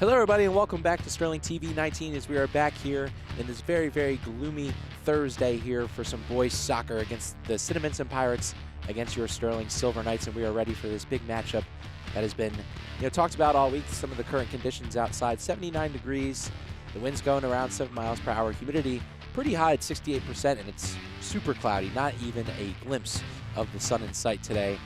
Hello everybody and welcome back to Sterling TV 19 as we are back here in this very, very gloomy Thursday here for some boys soccer against the Cinnaminson Pirates against your Sterling Silver Knights, and we are ready for this big matchup that has been talked about all week. Some of the current conditions outside, 79 degrees, the wind's going around 7 miles per hour, humidity pretty high at 68%, and it's super cloudy, not even a glimpse of the sun in sight today.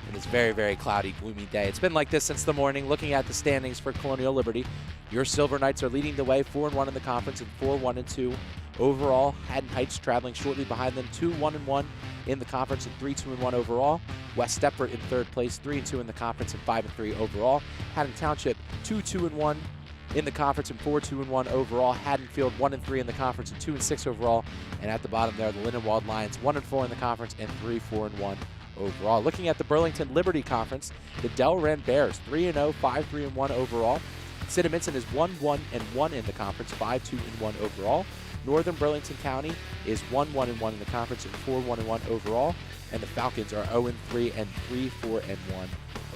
In this very, very cloudy, gloomy day. It's been like this since the morning. Looking at the standings for Colonial Liberty, your Silver Knights are leading the way, 4-1 in the conference and 4-1-2 overall. Haddon Heights traveling shortly behind them, 2-1-1 in the conference and 3-2-1 overall. West Deptford in third place, 3-2 in the conference and 5-3 overall. Haddon Township 2-2-1 in the conference and 4-2-1 overall. Haddonfield 1-3 in the conference and 2-6 overall. And at the bottom there, the Lindenwold Lions 1-4 in the conference and 3-4-1 overall. Looking at the Burlington Liberty Conference, the Delran Bears 3-0, 5-3-1 overall. Cinnaminson is 1-1-1 in the conference, 5-2-1 overall. Northern Burlington County is 1-1-1 in the conference and 4-1-1 overall. And the Falcons are 0-3 and 3-4-1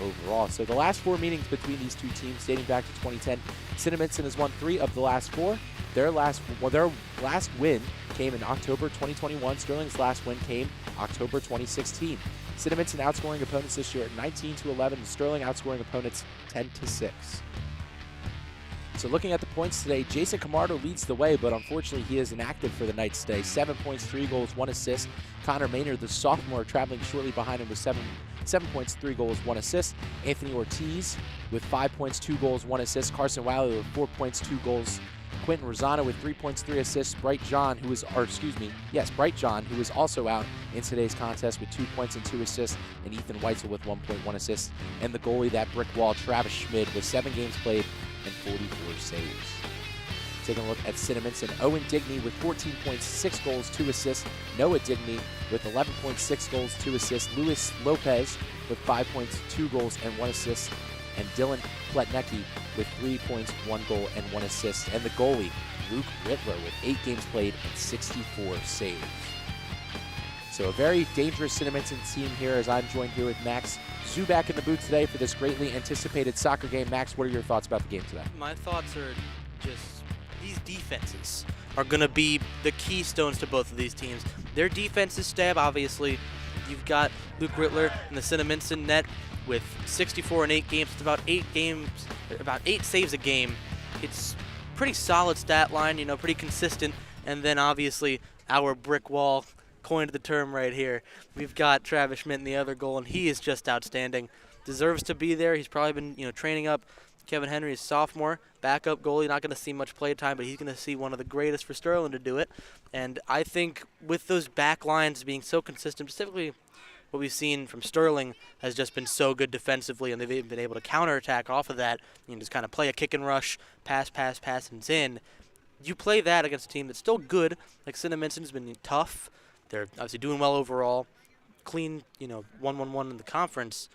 overall. So the last four meetings between these two teams dating back to 2010, Cinnaminson has won 3 of the last 4. Their last win came in October 2021. Sterling's last win came October 2016. Cinnaminson outscoring opponents this year at 19-11, and Sterling outscoring opponents 10-6. So looking at the points today, Jason Camardo leads the way, but unfortunately he is inactive for the Knights today. 7 points, 3 goals, 1 assist. Connor Maynard, the sophomore, traveling shortly behind him with 7 points, 3 goals, 1 assist. Anthony Ortiz with 5 points, 2 goals, 1 assist. Carson Wiley with 4 points, 2 goals. Quentin Rosano with 3 points, 3 assists. Bright John, who is also out in today's contest with 2 points and 2 assists. And Ethan Weitzel with 1 point, 1 assist. And the goalie, that brick wall, Travis Schmid, with 7 games played and 44 saves. Taking a look at Cinnaminson, Owen Digney with 14 points, 6 goals, 2 assists. Noah Digney with 11 points, 6 goals, 2 assists. Luis Lopez with 5 points, 2 goals, and 1 assist. And Dylan Pletnecki with 3 points, 1 goal, and 1 assist. And the goalie, Luke Rittler, with 8 games played and 64 saves. So a very dangerous Cinnaminson team here, as I'm joined here with Max Zuback in the booth today for this greatly anticipated soccer game. Max, what are your thoughts about the game today? My thoughts are just these defenses are going to be the keystones to both of these teams. Their defenses stab, obviously. You've got Luke Rittler in the Cinnaminson net with 64 in 8 games. It's about 8 saves a game. It's pretty solid stat line, pretty consistent. And then obviously our brick wall, coined the term right here. We've got Travis Schmidt in the other goal, and he is just outstanding. Deserves to be there. He's probably been, training up. Kevin Henry is sophomore, backup goalie, not going to see much play time, but he's going to see one of the greatest for Sterling to do it. And I think with those back lines being so consistent, specifically what we've seen from Sterling has just been so good defensively, and they've even been able to counterattack off of that. Just kind of play a kick and rush, pass, and it's in. You play that against a team that's still good, like Cinnaminson's been tough. They're obviously doing well overall, clean, 1-1-1 in the conference.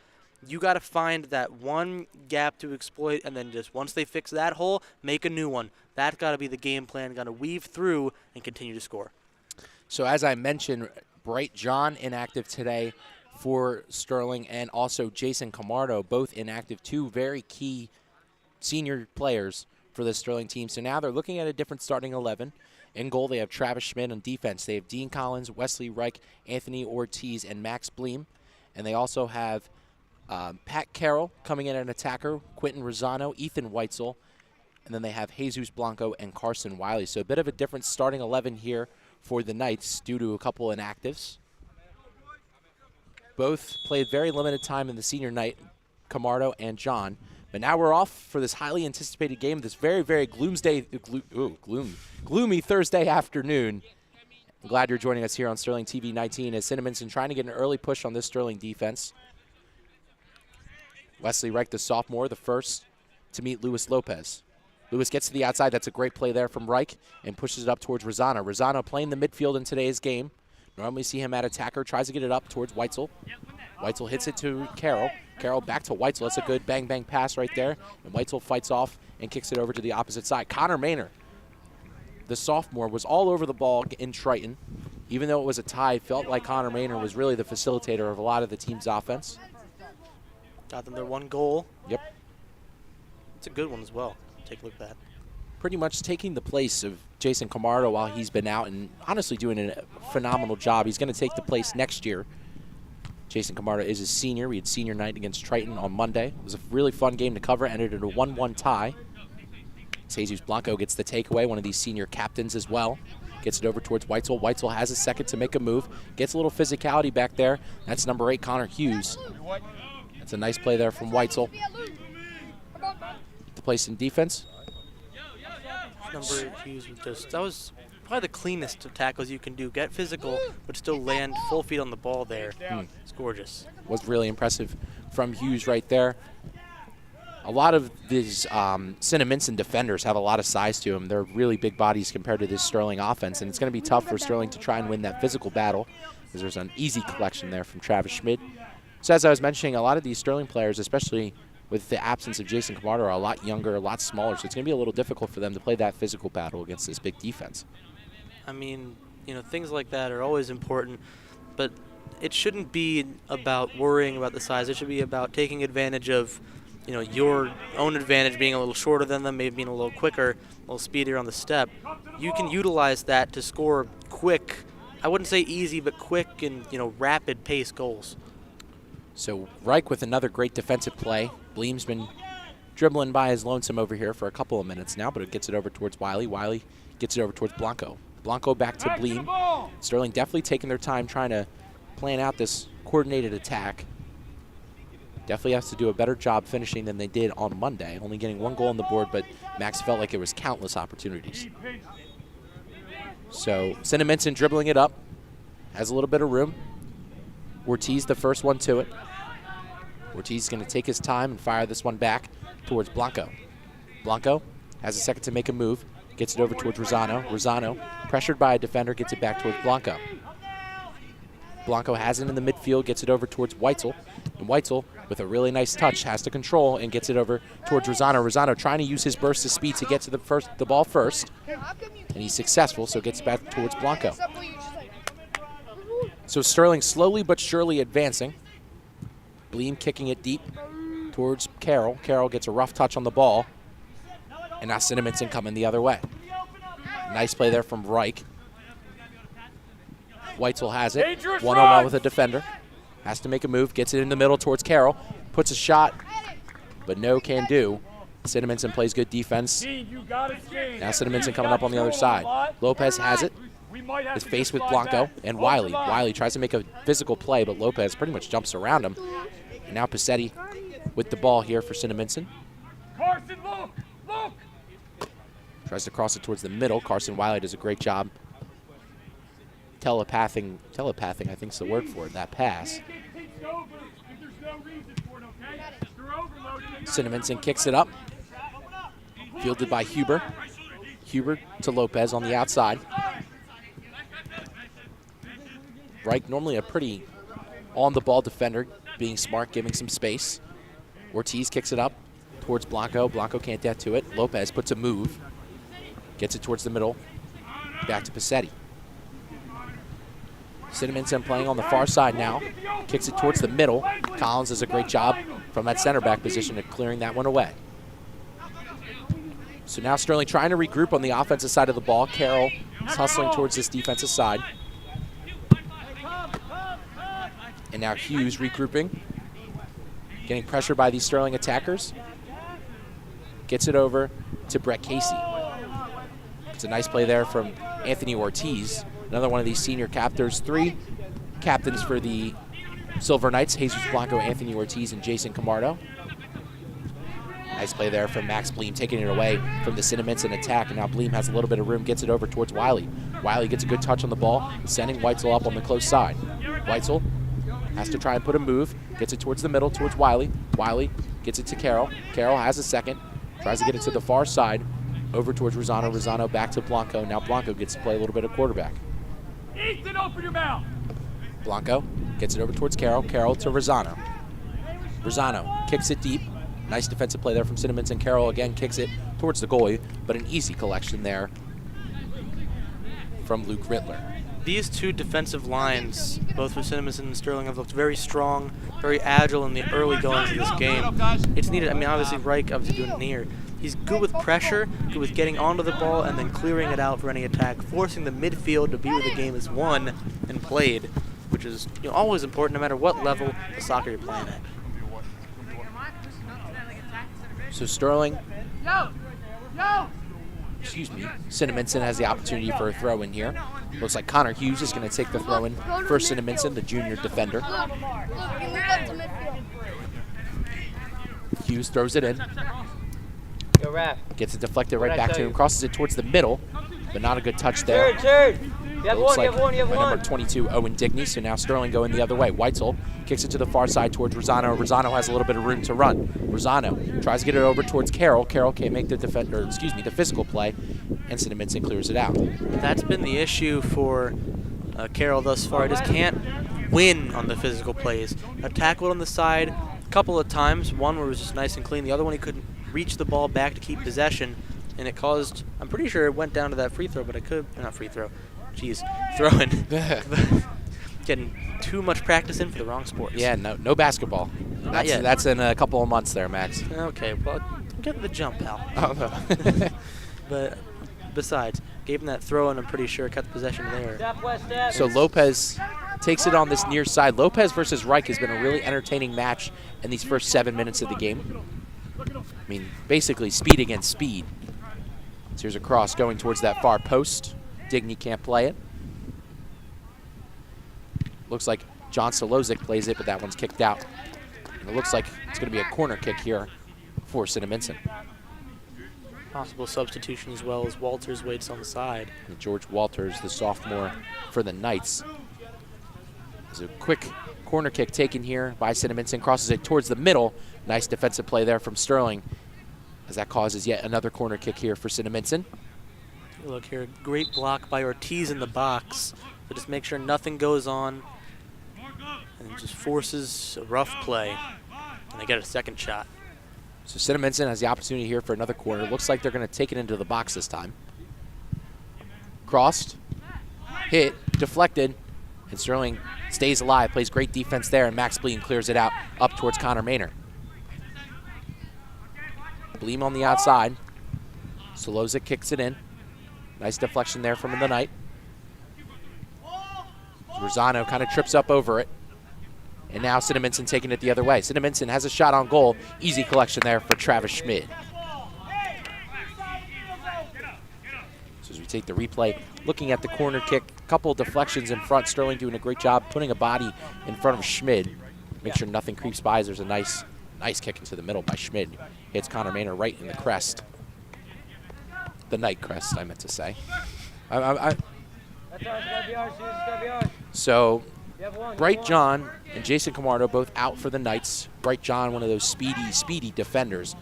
You got to find that one gap to exploit, and then just once they fix that hole, make a new one. That's got to be the game plan. Got to weave through and continue to score. So as I mentioned, Bright John inactive today for Sterling, and also Jason Camardo, both inactive, 2 very key senior players for the Sterling team. So now they're looking at a different starting 11. In goal, they have Travis Schmidt. On defense, they have Dean Collins, Wesley Reich, Anthony Ortiz, and Max Bleem. And they also have Pat Carroll coming in an attacker, Quentin Rosano, Ethan Weitzel, and then they have Jesus Blanco and Carson Wiley. So a bit of a different starting 11 here for the Knights due to a couple inactives. Both played very limited time in the senior night, Camardo and John. But now we're off for this highly anticipated game, this very, very gloomy Thursday afternoon. I'm glad you're joining us here on Sterling TV 19 as Cinnaminson trying to get an early push on this Sterling defense. Wesley Reich, the sophomore, the first to meet Luis Lopez. Lewis gets to the outside. That's a great play there from Reich and pushes it up towards Rosano. Rosano playing the midfield in today's game. Normally see him at attacker. Tries to get it up towards Weitzel. Weitzel hits it to Carroll. Carroll back to Weitzel. That's a good bang-bang pass right there. And Weitzel fights off and kicks it over to the opposite side. Connor Maynard, the sophomore, was all over the ball in Triton. Even though it was a tie, felt like Connor Maynard was really the facilitator of a lot of the team's offense. Got them their one goal. Yep. It's a good one as well. take a look at that. Pretty much taking the place of Jason Camardo while he's been out, and honestly doing a phenomenal job. He's going to take the place next year. Jason Camardo is a senior. We had senior night against Triton on Monday. It was a really fun game to cover. Ended in a 1-1 tie. Jesus Blanco gets the takeaway, one of these senior captains as well. Gets it over towards Weitzel. Weitzel has a second to make a move. Gets a little physicality back there. That's number 8, Connor Hughes. That's a nice play there from Weitzel. The place in defense. Number 8 Hughes that was probably the cleanest of tackles you can do. Get physical, but still land full feet on the ball there. It's gorgeous. Was really impressive from Hughes right there. A lot of these Cinnaminson defenders have a lot of size to them. They're really big bodies compared to this Sterling offense, and it's going to be tough for Sterling to try and win that physical battle, because there's an easy collection there from Travis Schmid. So as I was mentioning, a lot of these Sterling players, especially with the absence of Jason Camardo, are a lot younger, a lot smaller, so it's going to be a little difficult for them to play that physical battle against this big defense. I mean, you know, things like that are always important, but it shouldn't be about worrying about the size. It should be about taking advantage of, you know, your own advantage, being a little shorter than them, maybe being a little quicker, a little speedier on the step. You can utilize that to score quick, I wouldn't say easy, but quick and, you know, rapid pace goals. So Reich with another great defensive play. Bleem's been dribbling by his lonesome over here for a couple of minutes now, but it gets it over towards Wiley. Wiley gets it over towards Blanco. Blanco back to Bleem. Sterling definitely taking their time trying to plan out this coordinated attack. Definitely has to do a better job finishing than they did on Monday, only getting 1 goal on the board, but Max felt like it was countless opportunities. So Cinnaminson dribbling it up, has a little bit of room. Ortiz the first one to it. Ortiz is going to take his time and fire this one back towards Blanco. Blanco has a second to make a move, gets it over towards Rosano. Rosano, pressured by a defender, gets it back towards Blanco. Blanco has it in the midfield, gets it over towards Weitzel. And Weitzel, with a really nice touch, has to control and gets it over towards Rosano. Rosano trying to use his burst of speed to get to the ball first. And he's successful, so gets back towards Blanco. So Sterling slowly but surely advancing. Bleem kicking it deep towards Carroll. Carroll gets a rough touch on the ball. And now Cinnaminson coming the other way. Nice play there from Reich. Weitzel has it, one-on-one with a defender. Has to make a move, gets it in the middle towards Carroll. Puts a shot, but no can do. Cinnaminson plays good defense. Now Cinnaminson coming up on the other side. Lopez has it. Is faced with Blanco and Wiley. Wiley tries to make a physical play, but Lopez pretty much jumps around him. And now Passetti with the ball here for Cinnaminson. Carson, look! Tries to cross it towards the middle. Carson Wiley does a great job telepathing, I think is the word for it, that pass. Cinnaminson kicks it up. Fielded by Huber. Huber to Lopez on the outside. Reich, normally a pretty on-the-ball defender, being smart, giving some space. Ortiz kicks it up towards Blanco. Blanco can't get to it. Lopez puts a move. Gets it towards the middle. Back to Passetti. Cinnaminson playing on the far side now. Kicks it towards the middle. Collins does a great job from that center back position of clearing that one away. So now Sterling trying to regroup on the offensive side of the ball. Carroll is hustling towards this defensive side. And now Hughes regrouping. Getting pressured by these Sterling attackers. Gets it over to Brett Casey. It's a nice play there from Anthony Ortiz. Another one of these senior captors. 3 captains for the Silver Knights. Jesus Blanco, Anthony Ortiz, and Jason Camardo. Nice play there from Max Bleem, taking it away from the Cinnaminson attack. And now Bleem has a little bit of room, gets it over towards Wiley. Wiley gets a good touch on the ball, sending Weitzel up on the close side. Weitzel has to try and put a move, gets it towards the middle, towards Wiley. Wiley gets it to Carroll. Carroll has a second, tries to get it to the far side, over towards Rosano. Rosano back to Blanco. Now Blanco gets to play a little bit of quarterback. Ethan, open your mouth. Blanco gets it over towards Carroll. Carroll to Rosano. Rosano kicks it deep. Nice defensive play there from Cinnaminson. Carroll again kicks it towards the goalie, but an easy collection there from Luke Rittler. These 2 defensive lines, both for Cinnaminson and Sterling, have looked very strong, very agile in the early goings of this game. It's needed. I mean, obviously Reich obviously doing it here. He's good with pressure, good with getting onto the ball and then clearing it out for any attack, forcing the midfield to be where the game is won and played, which is always important no matter what level of soccer you're playing at. So Sterling, Cinnaminson has the opportunity for a throw in here. Looks like Connor Hughes is going to take the throw in for Cinnaminson, the junior defender. Hughes throws it in. Gets it deflected right back to him, crosses it towards the middle, but not a good touch there. It looks like by number 22, Owen Digney, so now Sterling going the other way. Weitzel kicks it to the far side towards Rosano. Rosano has a little bit of room to run. Rosano tries to get it over towards Carroll. Carroll can't make the the physical play, and Cinnaminson clears it out. That's been the issue for Carroll thus far. He just can't win on the physical plays. A tackle on the side a couple of times, one where it was just nice and clean, the other one he couldn't reach the ball back to keep possession, and it caused, I'm pretty sure it went down to that free throw, but not free throw, jeez, throw-in. Getting too much practice in for the wrong sports. Yeah, no basketball. Not yet. That's in a couple of months there, Max. Okay, well, I'm getting the jump, pal. Oh, no. But besides, gave him that throw, and I'm pretty sure cut the possession there. So Lopez takes it on this near side. Lopez versus Reich has been a really entertaining match in these first 7 minutes of the game. I mean, basically speed against speed. So here's a cross going towards that far post. Digney can't play it. Looks like John Solozic plays it, but that one's kicked out. And it looks like it's going to be a corner kick here for Cinnaminson. Possible substitution as well as Walters waits on the side. And George Walters, the sophomore for the Knights. There's a quick corner kick taken here by Cinnaminson, crosses it towards the middle. Nice defensive play there from Sterling, as that causes yet another corner kick here for Cinnaminson. Look here, great block by Ortiz in the box. So just make sure nothing goes on, and just forces a rough play, and they get a second shot. So Cinnaminson has the opportunity here for another corner. Looks like they're going to take it into the box this time. Crossed, hit, deflected, and Sterling stays alive, plays great defense there, and Max Bleem clears it out up towards Connor Maynard. Bleem on the outside. Solozic kicks it in. Nice deflection there from the Knight. Rosano kind of trips up over it. And now Cinnaminson taking it the other way. Cinnaminson has a shot on goal. Easy collection there for Travis Schmid. So as we take the replay, looking at the corner kick, a couple of deflections in front. Sterling doing a great job putting a body in front of Schmid. Make sure nothing creeps by as there's a nice kick into the middle by Schmid. Hits Connor Maynard right in the crest. The Knight crest, I meant to say. So Bright John and Jason Camardo both out for the Knights. Bright John, one of those speedy defenders.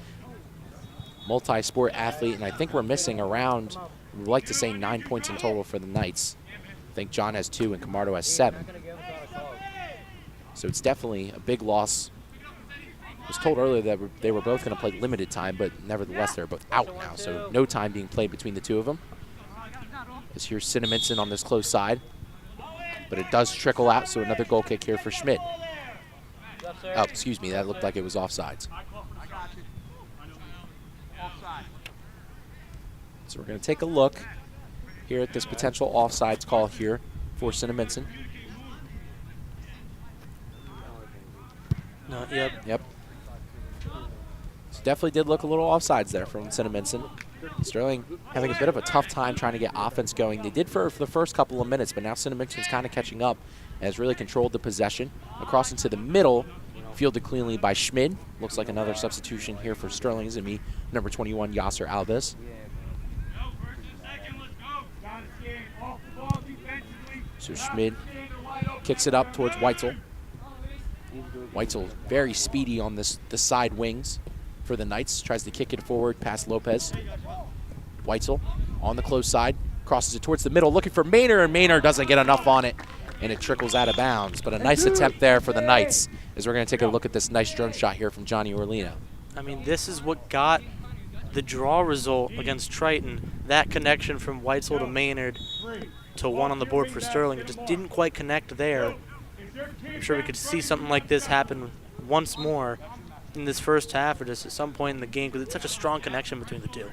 Multi-sport athlete, and I think we're missing around, we'd like to say 9 points in total for the Knights. I think John has 2 and Camardo has 7. So it's definitely a big loss. I was told earlier that they were both going to play limited time, but nevertheless they're both out now, so no time being played between the two of them. As here's Cinnaminson on this close side, but it does trickle out, so another goal kick here for Schmidt. Oh, excuse me, that looked like it was offsides. So we're going to take a look here at this potential offsides call here for Cinnaminson. Yep. So definitely did look a little offsides there from Cinnaminson. Sterling having a bit of a tough time trying to get offense going. They did for the first couple of minutes, but now Cinnaminson kind of catching up and has really controlled the possession. Across into the middle, fielded cleanly by Schmid. Looks like another substitution here for Sterling. Is it me? Number 21, Yasser Alves. So Schmid kicks it up towards Weitzel. Weitzel very speedy on the side wings for the Knights. Tries to kick it forward past Lopez. Weitzel on the close side. Crosses it towards the middle looking for Maynard, and Maynard doesn't get enough on it, and it trickles out of bounds. But a nice attempt there for the Knights as we're going to take a look at this nice drone shot here from Johnny Orlino. I mean, this is what got the draw result against Triton. That connection from Weitzel to Maynard to one on the board for Sterling. It just didn't quite connect there. I'm sure we could see something like this happen once more, in this first half or just at some point in the game because it's such a strong connection between the two.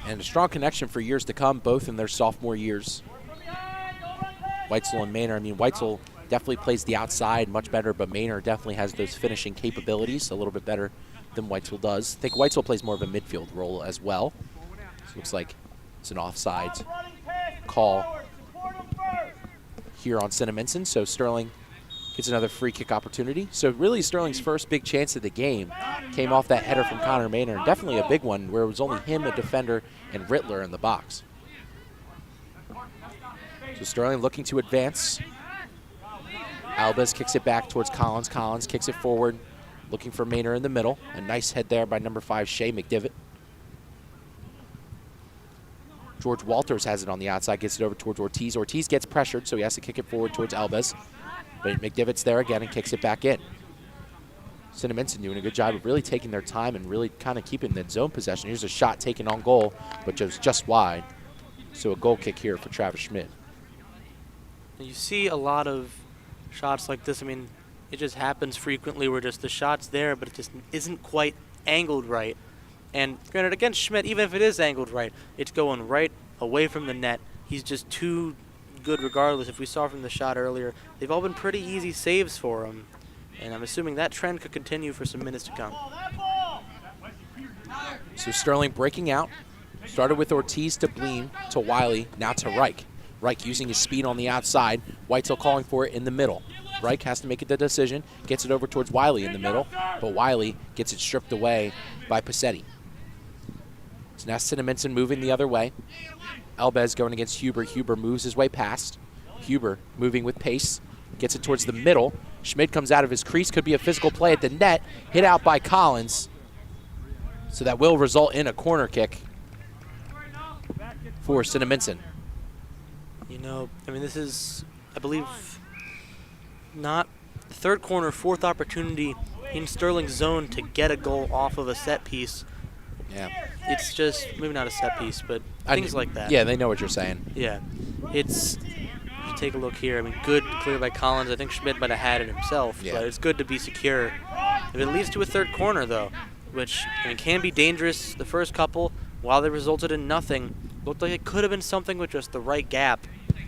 And a strong connection for years to come, both in their sophomore years. Weitzel and Maynard. I mean, Weitzel definitely plays the outside much better, but Maynard definitely has those finishing capabilities a little bit better than Weitzel does. I think Weitzel plays more of a midfield role as well. So it looks like it's an offsides call here on Cinnaminson. So Sterling gets another free kick opportunity. So really Sterling's first big chance of the game came off that header from Connor Maynard. Definitely a big one where it was only him, a defender, and Rittler in the box. So Sterling looking to advance. Albez kicks it back towards Collins. Collins kicks it forward, looking for Maynard in the middle. A nice head there by number 5, Shea McDivitt. George Walters has it on the outside, gets it over towards Ortiz. Ortiz gets pressured, so he has to kick it forward towards Albez. But McDivitt's there again and kicks it back in. Cinnaminson doing a good job of really taking their time and really kind of keeping that zone possession. Here's a shot taken on goal, but just wide. So a goal kick here for Travis Schmidt. You see a lot of shots like this. I mean, it just happens frequently where just the shot's there, but it just isn't quite angled right. And granted, against Schmidt, even if it is angled right, it's going right away from the net. He's just too good regardless. If we saw from the shot earlier, they've all been pretty easy saves for him. And I'm assuming that trend could continue for some minutes to come. So Sterling breaking out. Started with Ortiz to Bleen to Wiley, now to Reich. Reich using his speed on the outside. Weitzel calling for it in the middle. Reich has to make the decision, gets it over towards Wiley in the middle, but Wiley gets it stripped away by Passetti. So now Cinnaminson moving the other way. Albez going against Huber. Huber moves his way past. Huber moving with pace, gets it towards the middle. Schmidt comes out of his crease, could be a physical play at the net, hit out by Collins. So that will result in a corner kick for Cinnaminson. You know, I mean, this is, I believe, not the third corner, fourth opportunity in Sterling's zone to get a goal off of a set piece. Yeah. It's just, maybe not a set piece, but things like that. Yeah, they know what you're saying. Yeah. It's, if you take a look here, I mean, good clear by Collins. I think Schmidt might have had it himself, yeah. But it's good to be secure. If it leads to a third corner, though, which I mean, can be dangerous, the first couple, while they resulted in nothing, looked like it could have been something with just the right gap.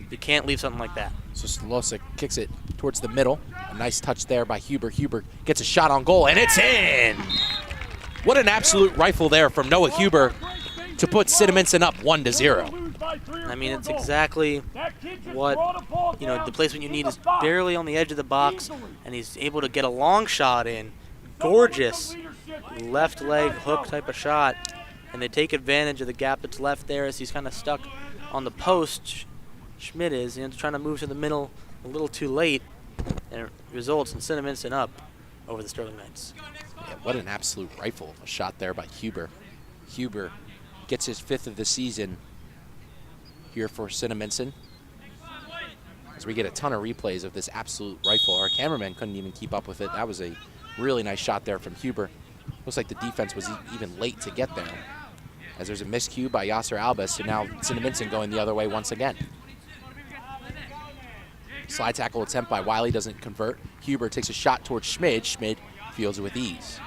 You can't leave something like that. So Slosik kicks it towards the middle. A nice touch there by Huber. Huber gets a shot on goal, and it's in! What an absolute rifle there from Noah Huber to put Cinnaminson up 1-0. I mean, it's exactly what, you know, the placement you need is barely on the edge of the box, and he's able to get a long shot in. Gorgeous left leg hook type of shot, and they take advantage of the gap that's left there as he's kind of stuck on the post. Schmidt is, and trying to move to the middle a little too late, and it results in Cinnaminson up over the Sterling Knights. Yeah, what an absolute rifle a shot there by Huber. Huber gets his 5th of the season here for Cinnaminson. As we get a ton of replays of this absolute rifle. Our cameraman couldn't even keep up with it. That was a really nice shot there from Huber. Looks like the defense was even late to get there. As there's a miscue by Yasser Albez, so now Cinnaminson going the other way once again. Slide tackle attempt by Wiley doesn't convert. Huber takes a shot towards Schmid. Schmid fields it with ease.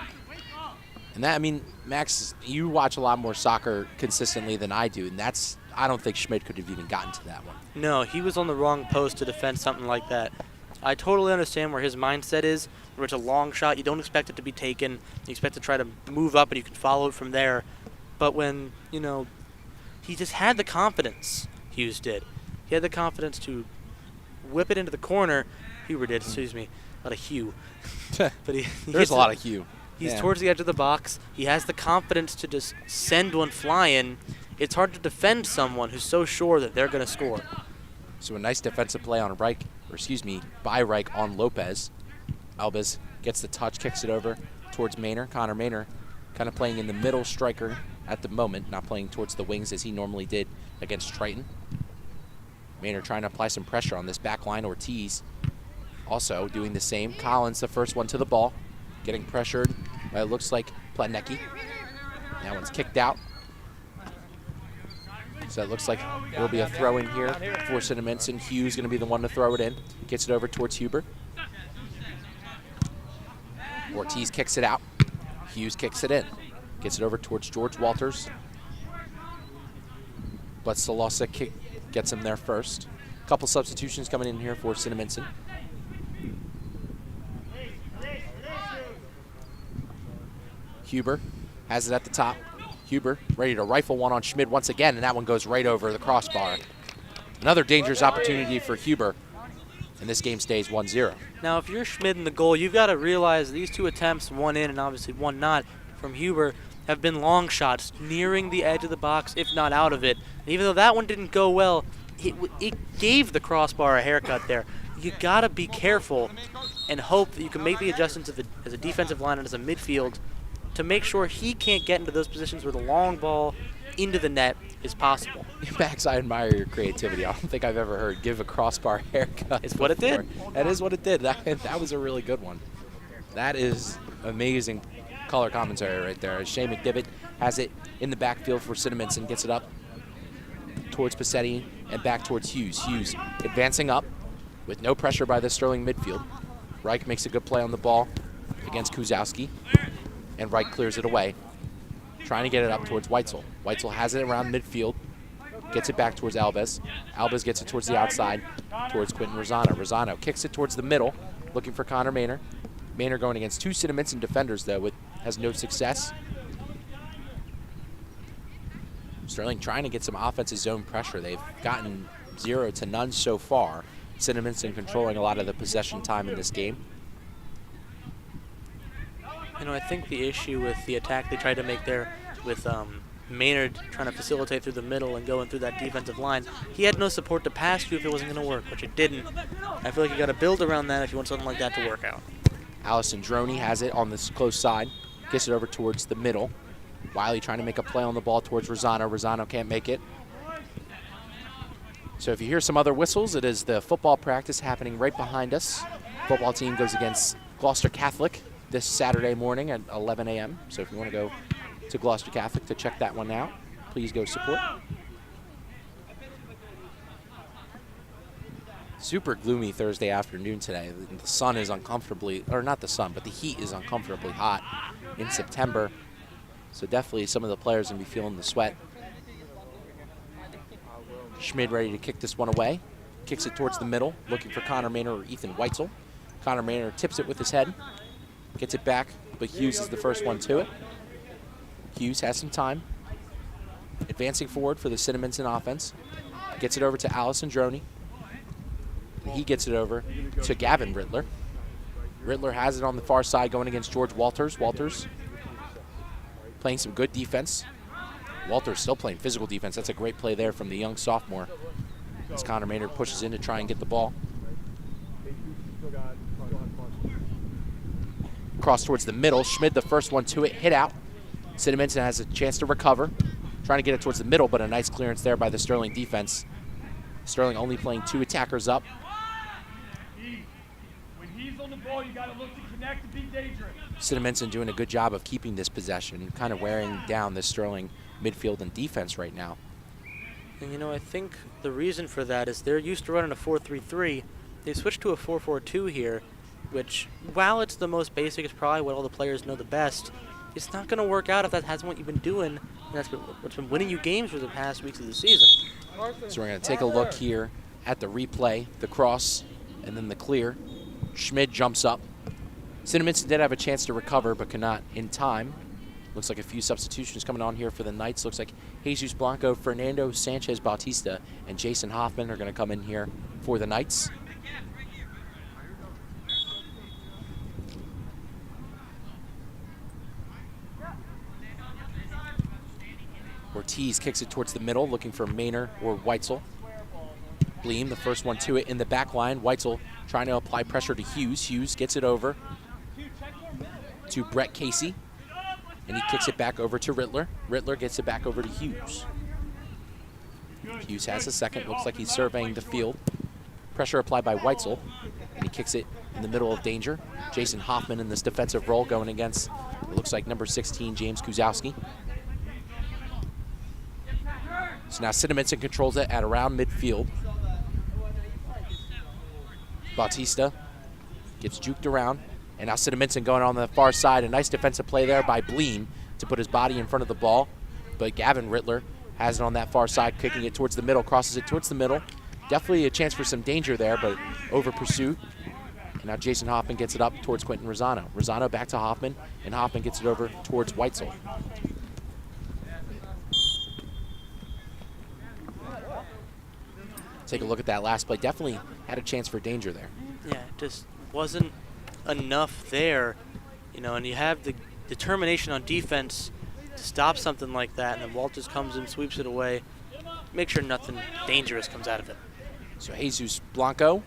And that, I mean, Max, you watch a lot more soccer consistently than I do, and that's, I don't think Schmid could have even gotten to that one. No, he was on the wrong post to defend something like that. I totally understand where his mindset is, where it's a long shot, you don't expect it to be taken, you expect to try to move up and you can follow it from there. But when, you know, he just had the confidence, Hughes did. He had the confidence to whip it into the corner. Huber did, excuse me, a lot of Hugh. But There's a lot of Hugh. He's towards the edge of the box. He has the confidence to just send one flying. It's hard to defend someone who's so sure that they're going to score. So a nice defensive play on Reich, or excuse me, by Reich on Lopez. Albez gets the touch, kicks it over towards Maynard. Connor Maynard kind of playing in the middle striker at the moment, not playing towards the wings as he normally did against Triton. Maynard trying to apply some pressure on this back line. Ortiz also doing the same. Collins, the first one to the ball, getting pressured by, it looks like, Platnecki. That one's kicked out. So it looks like there'll be a throw in here for Cinnaminson. Hughes going to be the one to throw it in. Gets it over towards Huber. Ortiz kicks it out. Hughes kicks it in. Gets it over towards George Walters. But Salosa gets him there first. A couple substitutions coming in here for Cinnaminson. Huber has it at the top. Huber ready to rifle one on Schmid once again, and that one goes right over the crossbar. Another dangerous opportunity for Huber, and this game stays 1-0. Now, if you're Schmid in the goal, you've got to realize these two attempts, one in and obviously one not, from Huber, have been long shots nearing the edge of the box, if not out of it. And even though that one didn't go well, it gave the crossbar a haircut there. You got to be careful and hope that you can make the adjustments as a defensive line and as a midfield to make sure he can't get into those positions where the long ball into the net is possible. Max, I admire your creativity. I don't think I've ever heard give a crossbar haircut. It's what it did. That is what it did. That was a really good one. That is amazing color commentary right there. Shea McDivitt has it in the backfield for Cinnaminson, gets it up towards Passetti and back towards Hughes. Hughes advancing up with no pressure by the Sterling midfield. Reich makes a good play on the ball against Kuzowski, and Reich clears it away, trying to get it up towards Weitzel. Weitzel has it around midfield, gets it back towards Alves. Alves gets it towards the outside, towards Quentin Rosano. Rosano kicks it towards the middle, looking for Connor Maynor. Maynor going against two Cinnaminson defenders, though, has no success. Sterling trying to get some offensive zone pressure. They've gotten 0 to none so far. Cinnaminson controlling a lot of the possession time in this game. You know, I think the issue with the attack they tried to make there with Maynard trying to facilitate through the middle and going through that defensive line, he had no support to pass to if it wasn't going to work, which it didn't. I feel like you got to build around that if you want something like that to work out. Allison Droney has it on this close side, gets it over towards the middle. Wiley trying to make a play on the ball towards Rosano. Rosano can't make it. So if you hear some other whistles, it is the football practice happening right behind us. Football team goes against Gloucester Catholic this Saturday morning at 11 a.m. So if you want to go to Gloucester Catholic to check that one out, please go support. Super gloomy Thursday afternoon today. The sun is uncomfortably, or not the sun, but the heat is uncomfortably hot in September. So definitely some of the players going to be feeling the sweat. Schmid ready to kick this one away. Kicks it towards the middle, looking for Connor Maynor or Ethan Weitzel. Connor Maynor tips it with his head, gets it back, but Hughes is the first one to it. Hughes has some time. Advancing forward for the Cinnaminson offense. Gets it over to Allison Droney. He gets it over to Gavin Rittler. Rittler has it on the far side going against George Walters. Walters playing some good defense. Walters still playing physical defense. That's a great play there from the young sophomore. As Connor Maynard pushes in to try and get the ball. Cross towards the middle. Schmid the first one to it, hit out. Cinnaminson has a chance to recover. Trying to get it towards the middle, but a nice clearance there by the Sterling defense. Sterling only playing 2 attackers up. When he's on the ball, you got to look to connect and be dangerous. Cinnaminson doing a good job of keeping this possession, kind of wearing down the Sterling midfield and defense right now. And you know, I think the reason for that is they're used to running a 4-3-3. They switched to a 4-4-2 here, which, while it's the most basic, it's probably what all the players know the best. It's not going to work out if that hasn't what you've been doing, and that's what's been winning you games for the past weeks of the season. So we're going to take a look here at the replay, the cross, and then the clear. Schmid jumps up. Cinnaminson did have a chance to recover, but could not in time. Looks like a few substitutions coming on here for the Knights. Looks like Jesus Blanco, Fernando Sanchez Bautista, and Jason Hoffman are going to come in here for the Knights. Ortiz kicks it towards the middle, looking for Maynor or Weitzel. Bleem, the first one to it in the back line. Weitzel trying to apply pressure to Hughes. Hughes gets it over to Brett Casey, and he kicks it back over to Rittler. Rittler gets it back over to Hughes. Hughes has a second. Looks like he's surveying the field. Pressure applied by Weitzel, and he kicks it in the middle of danger. Jason Hoffman in this defensive role going against, it looks like, number 16, James Kuzowski. So now Cinnaminson controls it at around midfield. Bautista gets juked around And now Cinnaminson going on the far side. A nice defensive play there by Bleem to put his body in front of the ball. But Gavin Rittler has it on that far side, kicking it towards the middle, crosses it towards the middle. Definitely a chance for some danger there, but over pursuit. And now Jason Hoffman gets it up towards Quentin Rosano. Rosano back to Hoffman, and Hoffman gets it over towards Weitzel. Take a look at that last play. Definitely had a chance for danger there. Yeah, it just wasn't enough there, you know, and you have the determination on defense to stop something like that, and then Walt just comes and sweeps it away. Make sure nothing dangerous comes out of it. So Jesus Blanco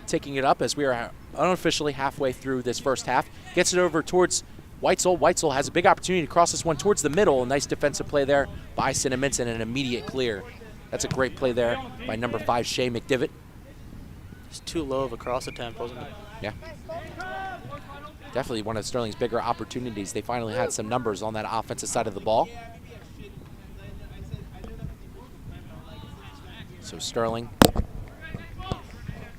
taking it up as we are unofficially halfway through this first half. Gets it over towards Weitzel. Weitzel has a big opportunity to cross this one towards the middle. A nice defensive play there by Cinnaminson and an immediate clear. That's a great play there by number 5, Shea McDivitt. It's too low of a cross attempt, wasn't it? Yeah. Definitely one of Sterling's bigger opportunities. They finally had some numbers on that offensive side of the ball. So Sterling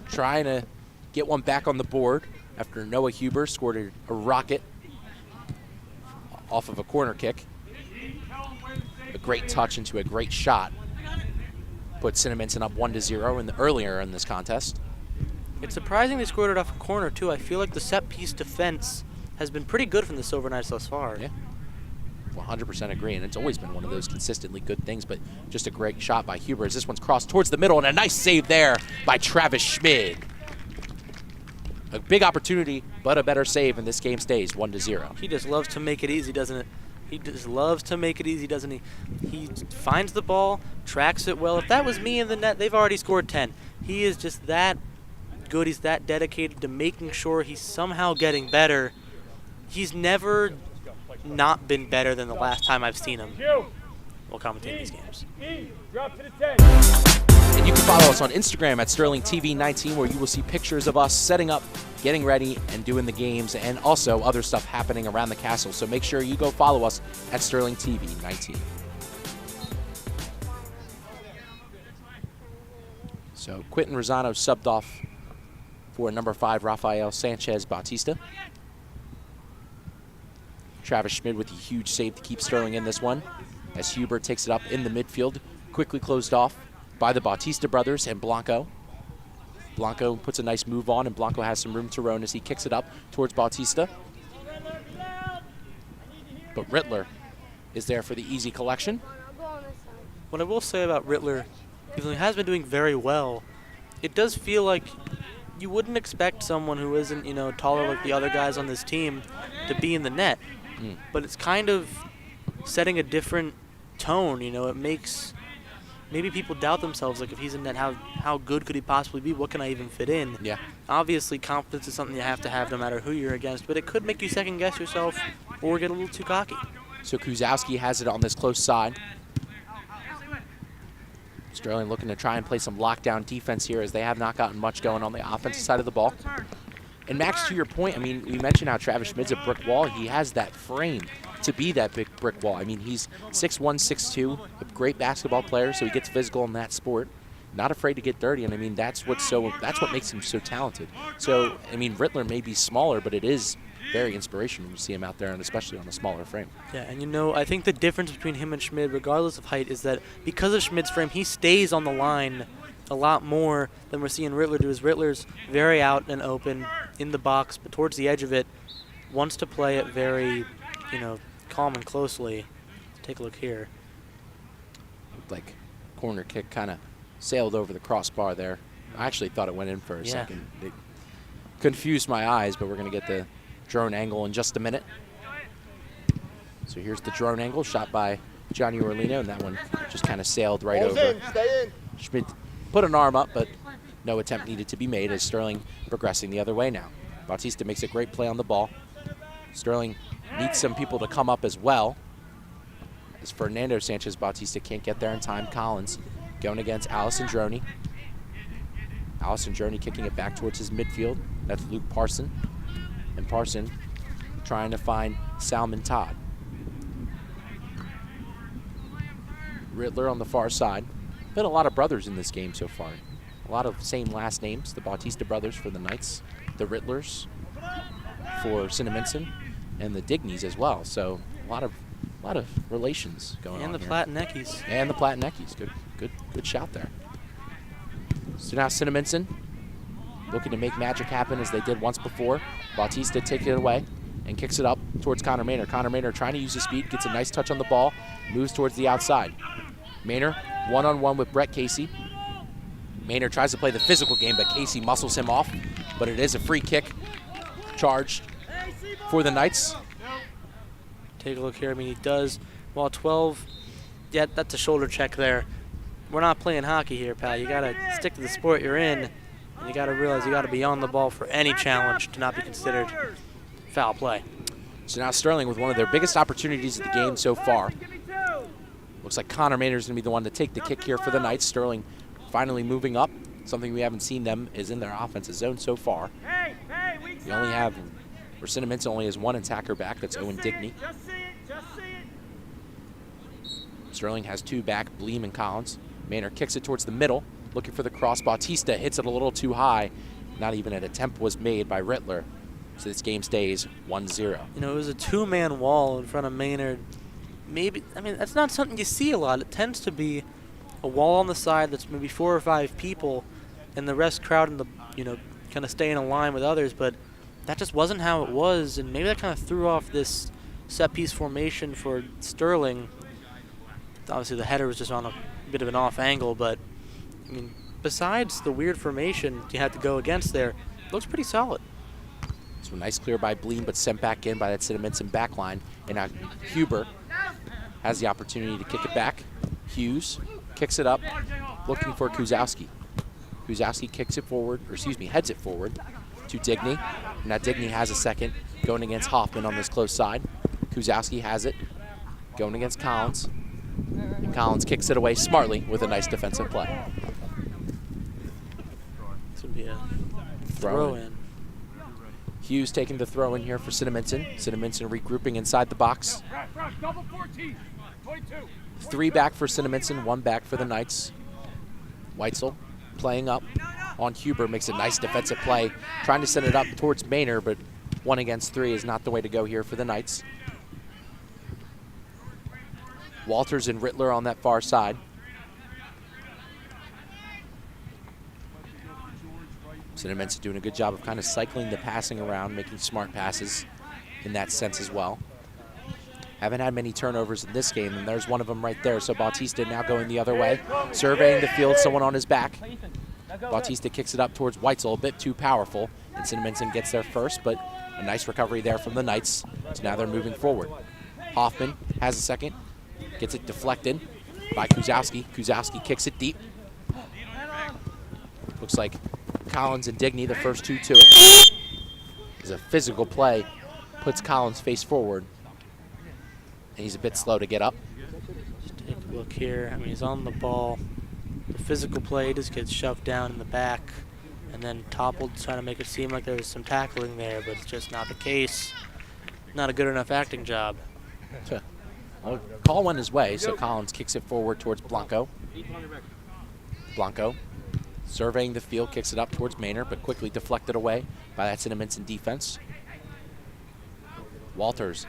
trying to get one back on the board after Noah Huber scored a rocket off of a corner kick. A great touch into a great shot. Put Cinnaminson up 1-0 earlier in this contest. It's surprising they scored it off a corner, too. I feel like the set-piece defense has been pretty good from the Silver Knights thus far. Yeah, 100% agree, and it's always been one of those consistently good things, but just a great shot by Huber as this one's crossed towards the middle, and a nice save there by Travis Schmid. A big opportunity, but a better save, and this game stays 1-0. He just loves to make it easy, doesn't it? He just loves to make it easy, doesn't he? He finds the ball, tracks it well. If that was me in the net, they've already scored 10. He is just that good. He's that dedicated to making sure he's somehow getting better. He's never not been better than the last time I've seen him while commentating these games. Drop to the 10. And you can follow us on Instagram at SterlingTV19, where you will see pictures of us setting up, getting ready, and doing the games, and also other stuff happening around the castle. So make sure you go follow us at SterlingTV19. So Quentin Rosano subbed off for number 5, Rafael Sanchez Bautista. Travis Schmid with a huge save to keep Sterling in this one, as Huber takes it up in the midfield, quickly closed off by the Bautista brothers and Blanco. Blanco puts a nice move on, and Blanco has some room to run as he kicks it up towards Bautista. But Rittler is there for the easy collection. What I will say about Rittler, even though he has been doing very well, it does feel like you wouldn't expect someone who isn't, you know, taller like the other guys on this team to be in the net. But it's kind of setting a different tone, you know. It makes maybe people doubt themselves, like if he's in net, how good could he possibly be? What can I even fit in? Yeah. Obviously, confidence is something you have to have no matter who you're against, but it could make you second-guess yourself or get a little too cocky. So Kuzowski has it on this close side. Sterling looking to try and play some lockdown defense here, as they have not gotten much going on the offensive side of the ball. And Max, to your point, I mean, we mentioned how Travis Schmid's a brick wall. He has that frame to be that big brick wall. I mean, he's 6'1", 6'2", a great basketball player, so he gets physical in that sport. Not afraid to get dirty, and I mean, that's what makes him so talented. So, I mean, Rittler may be smaller, but it is very inspirational to see him out there, and especially on a smaller frame. Yeah, and you know, I think the difference between him and Schmid, regardless of height, is that because of Schmid's frame, he stays on the line a lot more than we're seeing Rittler do. Is Rittler's very out and open in the box, but towards the edge of it, wants to play it very, you know, calm and closely. Let's take a look here. Looked like corner kick kind of sailed over the crossbar there. I actually thought it went in for a second. It confused my eyes, but we're going to get the drone angle in just a minute. So here's the drone angle shot by Johnny Orlino, and that one just kind of sailed right over. Stay in. Schmid put an arm up, but no attempt needed to be made, as Sterling progressing the other way now. Bautista makes a great play on the ball. Sterling needs some people to come up as well, as Fernando Sanchez Bautista can't get there in time. Collins going against Allison Droney. Allison Droney kicking it back towards his midfield. That's Luke Parson. And Parson trying to find Salman Todd. Rittler on the far side. Been a lot of brothers in this game so far. A lot of same last names. The Bautista brothers for the Knights. The Rittlers for Cinnaminson and the Dignies as well. So a lot of relations going on And the here. Platineckies. And the Platineckies. Good shout there. So now Cinnaminson looking to make magic happen as they did once before. Bautista takes it away and kicks it up towards Connor Maynard. Connor Maynard trying to use his speed, gets a nice touch on the ball, moves towards the outside. Maynard one-on-one with Brett Casey. Maynard tries to play the physical game, but Casey muscles him off. But it is a free kick charged for the Knights. Take a look here. I mean, he does. Well, 12. Yeah, that's a shoulder check there. We're not playing hockey here, pal. You got to stick to the sport you're in. And you got to realize you got to be on the ball for any challenge to not be considered foul play. So now Sterling with one of their biggest opportunities of the game so far. Looks like Connor Maynard is going to be the one to take the kick here for the Knights. Sterling finally moving up. Something we haven't seen them is in their offensive zone so far. We only have, or Cinnaminson only has one attacker back. That's Owen Digney. Sterling has two back, Bleem and Collins. Maynard kicks it towards the middle, looking for the cross. Bautista hits it a little too high. Not even an attempt was made by Rittler. So this game stays 1-0. You know, it was a two-man wall in front of Maynard. Maybe, I mean, that's not something you see a lot. It tends to be a wall on the side that's maybe 4 or 5 people, and the rest crowd in the, kind of stay in a line with others. But that just wasn't how it was, and maybe that kind of threw off this set-piece formation for Sterling. Obviously, the header was just on a bit of an off angle, but I mean, besides the weird formation you had to go against there, it looks pretty solid. So nice clear by Bleem, but sent back in by that Cinnaminson back line. And now Huber has the opportunity to kick it back. Hughes kicks it up, looking for Kuzowski. Kuzowski kicks it forward, or excuse me, heads it forward to Digney. Now Digney has a second, going against Hoffman on this close side. Kuzowski has it, going against Collins. And Collins kicks it away smartly with a nice defensive play. This would be a throw-in. Hughes taking the throw in here for Cinnaminson. Cinnaminson regrouping inside the box. Double 14, 22. 3 back for Cinnaminson, 1 back for the Knights. Weitzel playing up on Huber, makes a nice defensive play, trying to send it up towards Maynard, but 1 against 3 is not the way to go here for the Knights. Walters and Rittler on that far side. Cinnaminson doing a good job of kind of cycling the passing around, making smart passes in that sense as well. Haven't had many turnovers in this game, and there's one of them right there. So Bautista now going the other way, surveying the field, someone on his back. Bautista kicks it up towards Weitzel, a bit too powerful, and Cinnaminson gets there first, but a nice recovery there from the Knights. So now they're moving forward. Hoffman has a second, gets it deflected by Kuzowski. Kuzowski kicks it deep. Looks like Collins and Digney, the first 2 to it. Is a physical play, puts Collins face forward. And he's a bit slow to get up. Just take a look here. I mean, he's on the ball. The physical play just gets shoved down in the back and then toppled, trying to make it seem like there was some tackling there, but it's just not the case. Not a good enough acting job. Well, call went his way, so Collins kicks it forward towards Blanco. Blanco surveying the field, kicks it up towards Maynard, but quickly deflected away by that Cinnaminson defense. Walters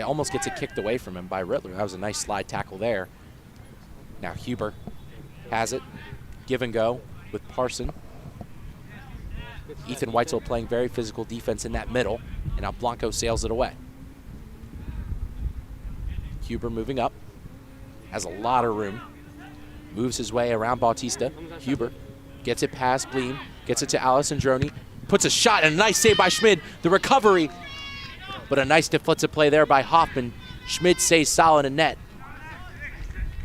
almost gets it kicked away from him by Rittler. That was a nice slide tackle there. Now Huber has it. Give and go with Parson. Ethan Weitzel playing very physical defense in that middle, and now Blanco sails it away. Huber moving up, has a lot of room, moves his way around Bautista. Huber gets it past Bleem, gets it to Alessandroni, puts a shot, and a nice save by Schmid. The recovery, but a nice defensive play there by Hoffman. Schmid stays solid in net,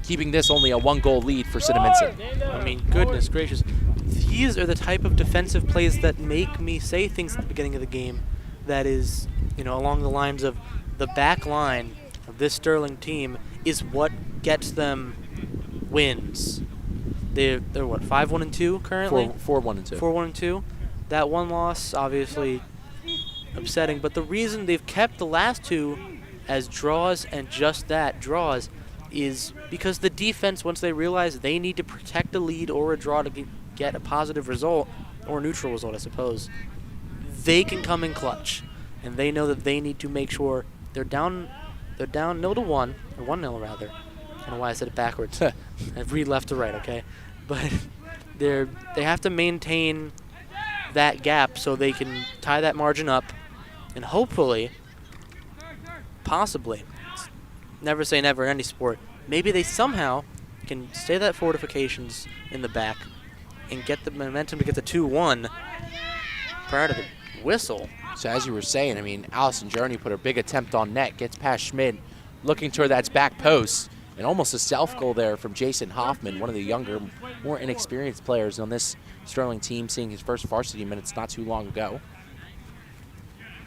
keeping this only a 1-goal lead for Cinnaminson. I mean, goodness gracious. These are the type of defensive plays that make me say things at the beginning of the game that is, along the lines of the back line of this Sterling team is what gets them wins. They're what, 5-1-2 currently? 4-1-2. 4-1-2. That one loss, obviously upsetting, but the reason they've kept the last 2 as draws and just that, draws, is because the defense, once they realize they need to protect a lead or a draw to get a positive result, or a neutral result, I suppose, they can come in clutch. and they know that they need to make sure they're down 0-1, or 1-0 rather. I don't know why I said it backwards. I read left to right, okay? But they have to maintain that gap so they can tie that margin up, and hopefully, possibly, never say never in any sport, maybe they somehow can stay that fortifications in the back and get the momentum to get the 2-1 prior to the whistle. So as you were saying, I mean, Allison Journey put a big attempt on net, gets past Schmid, looking toward that back post, and almost a self-goal there from Jason Hoffman, one of the younger, more inexperienced players on this Sterling team, seeing his first varsity minutes not too long ago.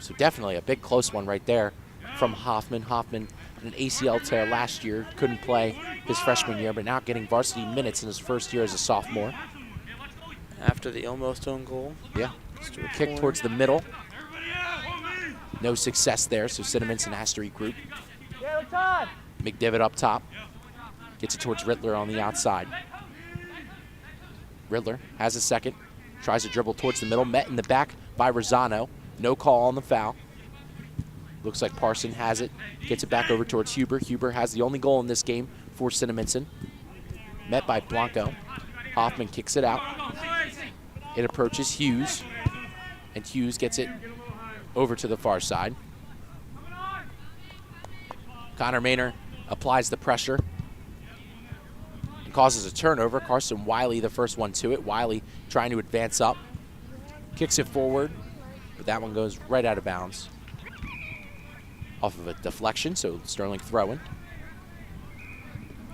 So definitely a big close one right there from Hoffman. Hoffman had an ACL tear last year, couldn't play his freshman year, but now getting varsity minutes in his first year as a sophomore. After the almost own goal. Yeah, kick towards the middle. No success there, so Cinnaminson has to regroup. McDivitt up top. Gets it towards Rittler on the outside. Rittler has a second. Tries to dribble towards the middle. Met in the back by Rosano. No call on the foul. Looks like Parson has it. Gets it back over towards Huber. Huber has the only goal in this game for Cinnaminson. Met by Blanco. Hoffman kicks it out. It approaches Hughes. And Hughes gets it over to the far side. Connor Maynor applies the pressure and causes a turnover. Carson Wiley, the first one to it. Wiley trying to advance up. Kicks it forward, but that one goes right out of bounds. Off of a deflection, so Sterling throwing.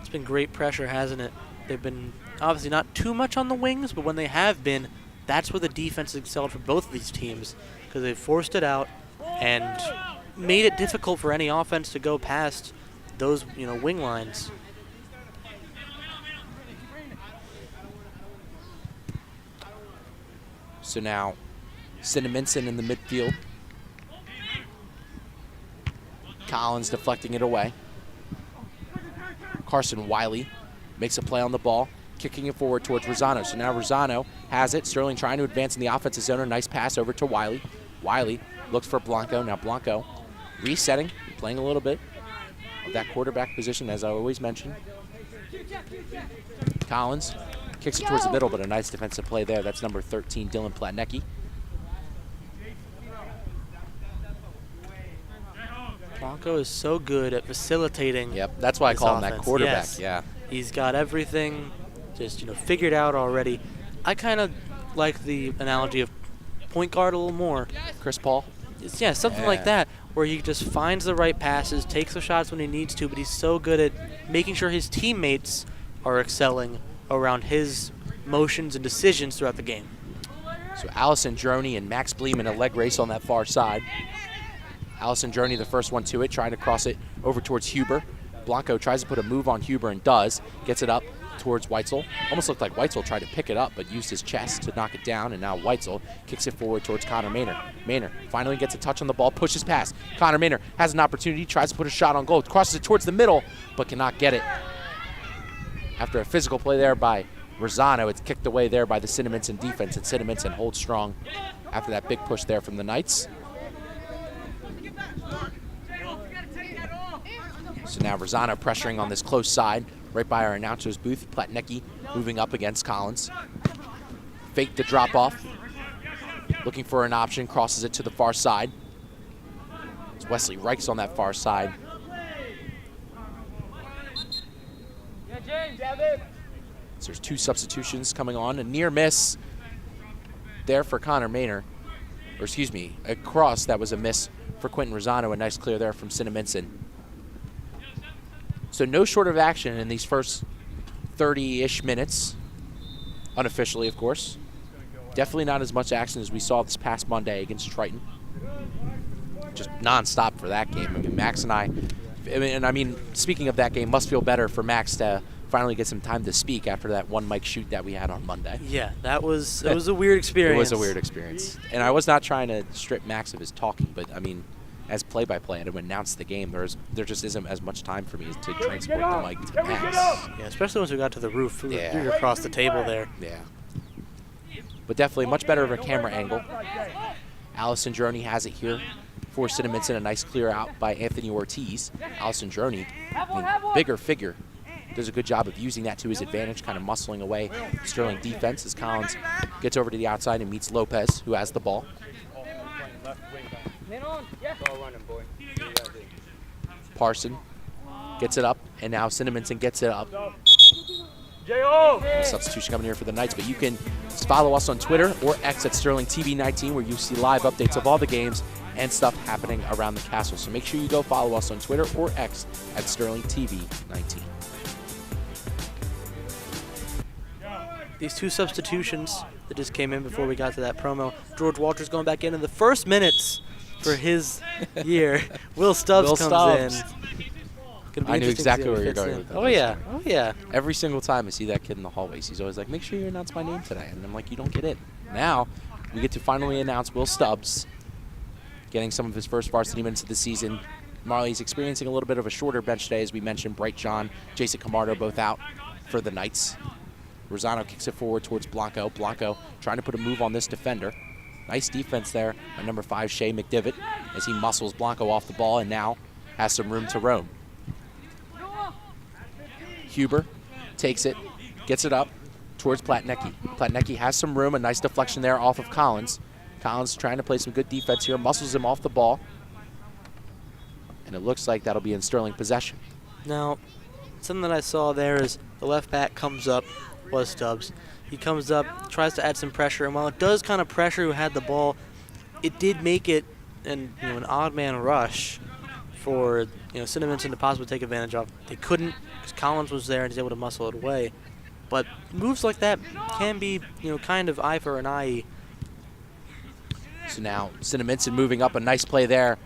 It's been great pressure, hasn't it? They've been obviously not too much on the wings, but when they have been, that's where the defense has excelled for both of these teams, because they've forced it out and made it difficult for any offense to go past those, wing lines. So now Cinnaminson in the midfield. Collins deflecting it away. Carson Wiley makes a play on the ball, kicking it forward towards Rosano. So now Rosano has it. Sterling trying to advance in the offensive zone. A nice pass over to Wiley. Wiley looks for Blanco. Now Blanco resetting, playing a little bit of that quarterback position, as I always mention. Collins kicks it towards the middle, but a nice defensive play there. That's number 13, Dylan Platnecki. Blanco is so good at facilitating. Yep, that's why I call him that quarterback. Yes. Yeah. He's got everything just, figured out already. I kind of like the analogy of point guard a little more. Chris Paul? Yeah, something like that, where he just finds the right passes, takes the shots when he needs to, but he's so good at making sure his teammates are excelling around his motions and decisions throughout the game. So Allison Droney and Max Bleeman, a leg race on that far side. Allison Droney, the first one to it, trying to cross it over towards Huber. Blanco tries to put a move on Huber and does. Gets it up towards Weitzel. Almost looked like Weitzel tried to pick it up, but used his chest to knock it down, and now Weitzel kicks it forward towards Connor Maynor. Maynor finally gets a touch on the ball, pushes past. Connor Maynor has an opportunity, tries to put a shot on goal, crosses it towards the middle, but cannot get it. After a physical play there by Rosano, it's kicked away there by the Cinnaminson defense, and Cinnaminson holds strong after that big push there from the Knights. So now Rosano pressuring on this close side, right by our announcer's booth. Platnecki moving up against Collins. Fake the drop off. Looking for an option, crosses it to the far side. It's Wesley Reichs on that far side. So there's two substitutions coming on. A near miss there for Connor Maynor. Or excuse me, a cross that was a miss for Quentin Rosano. A nice clear there from Cinnaminson. So no short of action in these first 30-ish minutes, unofficially, of course. Definitely not as much action as we saw this past Monday against Triton. Just nonstop for that game. I mean, Max and I mean, speaking of that game, must feel better for Max to finally get some time to speak after that one mic shoot that we had on Monday. Yeah, it was a weird experience. It was a weird experience. And I was not trying to strip Max of his talking, but I mean, as play-by-play and to announce the game, there just isn't as much time for me to transport the mic to Max. Yeah, especially once we got to the roof. We were across the table there. Yeah. But definitely much better of a camera angle. Allison Droney has it here for Cinnaminson. A nice clear out by Anthony Ortiz. Allison Droney, bigger figure, does a good job of using that to his advantage, kind of muscling away Sterling defense as Collins gets over to the outside and meets Lopez, who has the ball. Parson gets it up, and now Cinnaminson gets it up. Substitution coming here for the Knights, but you can follow us on Twitter or X at Sterling TV 19, where you see live updates of all the games and stuff happening around the castle. So make sure you go follow us on Twitter or X at Sterling TV 19. These two substitutions that just came in before we got to that promo. George Walters going back in the first minutes for his year. Will Stubbs comes in. I knew exactly where you're going with that. Oh, yeah. Oh, yeah. Every single time I see that kid in the hallways, he's always like, make sure you announce my name today. And I'm like, you don't get it. Now, we get to finally announce Will Stubbs getting some of his first varsity minutes of the season. Marley's experiencing a little bit of a shorter bench today, as we mentioned. Bright John, Jason Camardo both out for the Knights. Rosano kicks it forward towards Blanco. Blanco trying to put a move on this defender. Nice defense there by number 5, Shea McDivitt, as he muscles Blanco off the ball and now has some room to roam. Huber takes it, gets it up towards Platnecki. Platnecki has some room, a nice deflection there off of Collins. Collins trying to play some good defense here, muscles him off the ball. And it looks like that'll be in Sterling possession. Now, something that I saw there is the left back comes up, was Stubbs. He comes up, tries to add some pressure, and while it does kind of pressure who had the ball, it did make it an odd man rush for Cinnaminson to possibly take advantage of. They couldn't because Collins was there and he's able to muscle it away. But moves like that can be kind of eye for an eye. So now Cinnaminson moving up, a nice play there.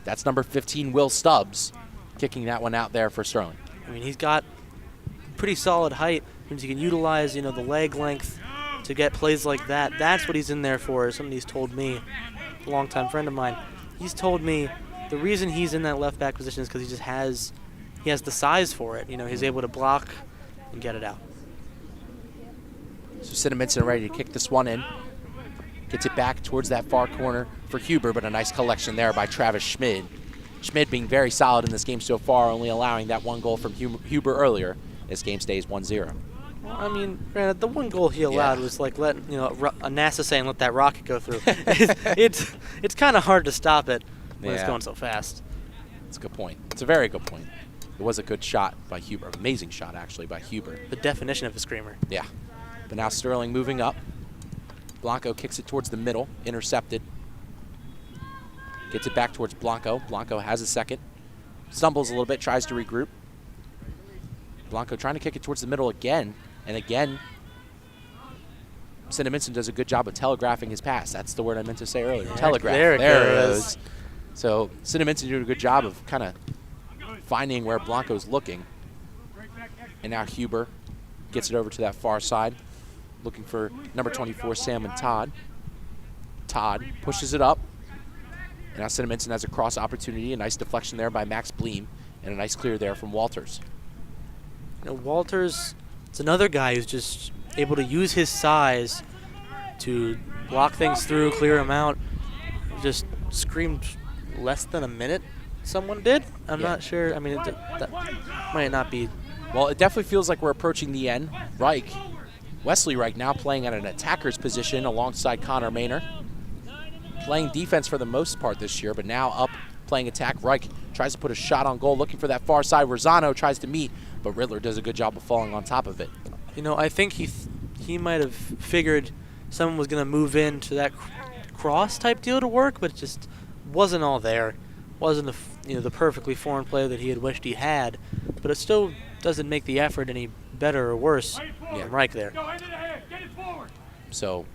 That's number 15, Will Stubbs, kicking that one out there for Sterling. I mean, he's got pretty solid height. Means he can utilize, the leg length to get plays like that. That's what he's in there for. Something he's told me, a longtime friend of mine. He's told me the reason he's in that left back position is because he has the size for it. He's able to block and get it out. So Cinnaminson ready to kick this one in. Gets it back towards that far corner for Huber, but a nice collection there by Travis Schmid. Schmid being very solid in this game so far, only allowing that one goal from Huber earlier. This game stays 1-0. I mean, granted, the one goal he allowed was like letting a NASA saying let that rocket go through. it's kind of hard to stop it when it's going so fast. It's a good point. It's a very good point. It was a good shot by Huber. Amazing shot, actually, by Huber. The definition of a screamer. Yeah. But now Sterling moving up. Blanco kicks it towards the middle, intercepted. Gets it back towards Blanco. Blanco has a second. Stumbles a little bit, tries to regroup. Blanco trying to kick it towards the middle again. And again, Cinnaminson does a good job of telegraphing his pass. That's the word I meant to say earlier. Telegraph. There it goes. So Cinnaminson doing a good job of kind of finding where Blanco's looking. And now Huber gets it over to that far side, looking for number 24, Sam and Todd. Todd pushes it up. And now Cinnaminson has a cross opportunity. A nice deflection there by Max Bleem. And a nice clear there from Walters. Walters is another guy who's just able to use his size to block things through, clear them out. Just screamed less than a minute, someone did. I'm not sure. I mean, that might not be. Well, it definitely feels like we're approaching the end. Wesley Reich now playing at an attacker's position alongside Connor Maynor. Playing defense for the most part this year, but now up playing attack. Reich tries to put a shot on goal, looking for that far side. Rosano tries to meet, but Riddler does a good job of falling on top of it. I think he might have figured someone was going to move into that cross type deal to work, but it just wasn't all there. Wasn't the perfectly formed play that he had wished he had, but it still doesn't make the effort any better or worse. From Reich there. So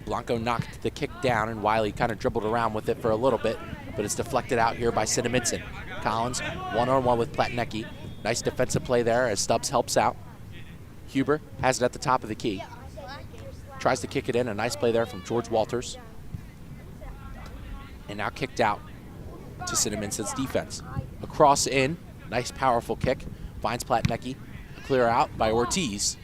Blanco knocked the kick down, and Wiley kind of dribbled around with it for a little bit, but it's deflected out here by Cinnaminson. Collins one-on-one with Platnecki. Nice defensive play there as Stubbs helps out. Huber has it at the top of the key. Tries to kick it in. A nice play there from George Walters. And now kicked out to Cinnaminson's defense. A cross in. Nice powerful kick. Finds Platnecki. A clear out by Ortiz.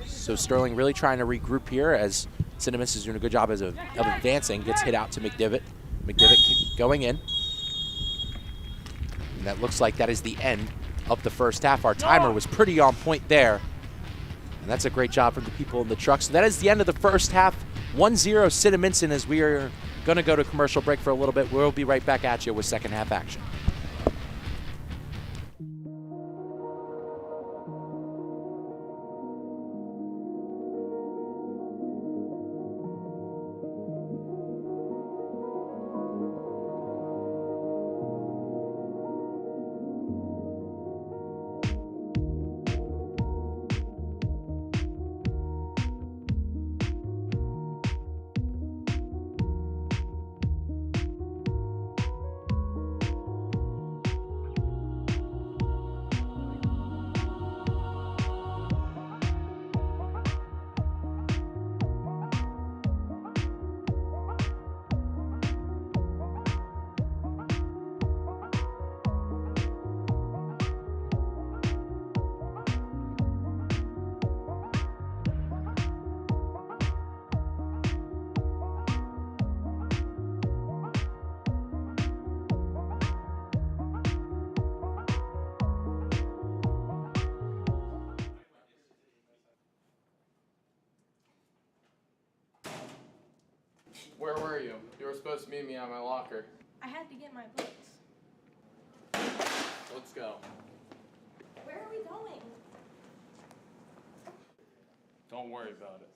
So Sterling really trying to regroup here as Cinnaminson is doing a good job of advancing. Gets hit out to McDivitt. McDivitt going in. And that looks like that is the end of the first half. Our timer was pretty on point there. And that's a great job from the people in the truck. So that is the end of the first half. 1-0 Cinnaminson as we are going to go to commercial break for a little bit. We'll be right back at you with second half action. Where were you? You were supposed to meet me at my locker. I had to get my books. Let's go. Where are we going? Don't worry about it.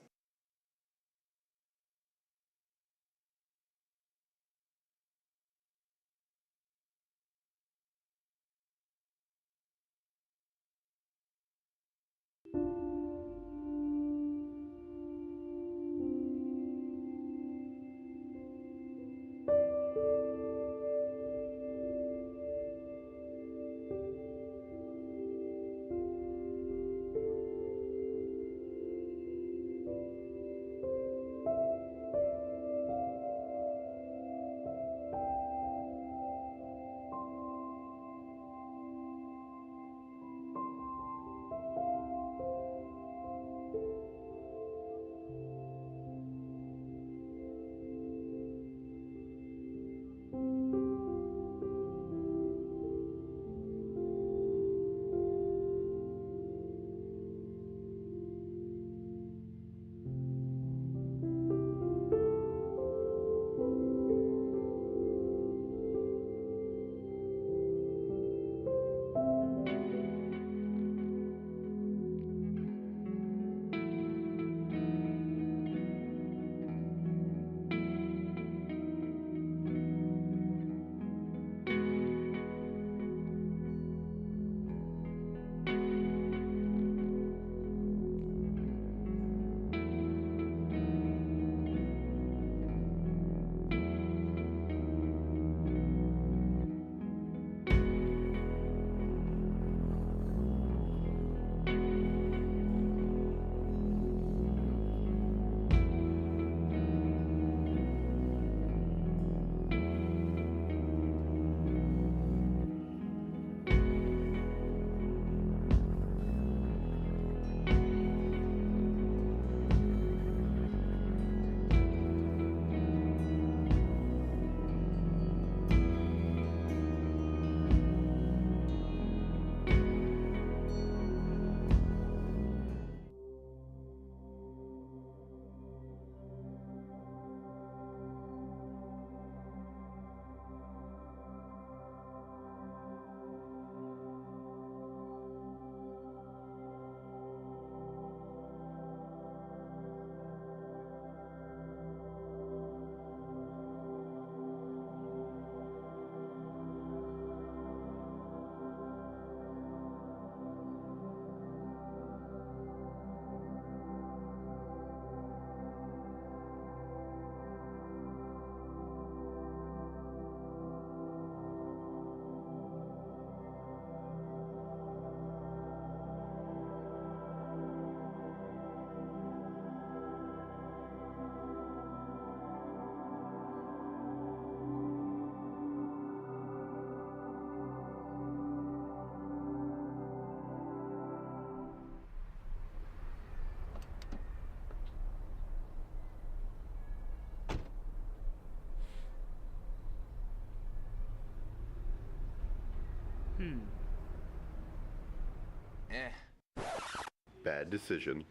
Bad decision.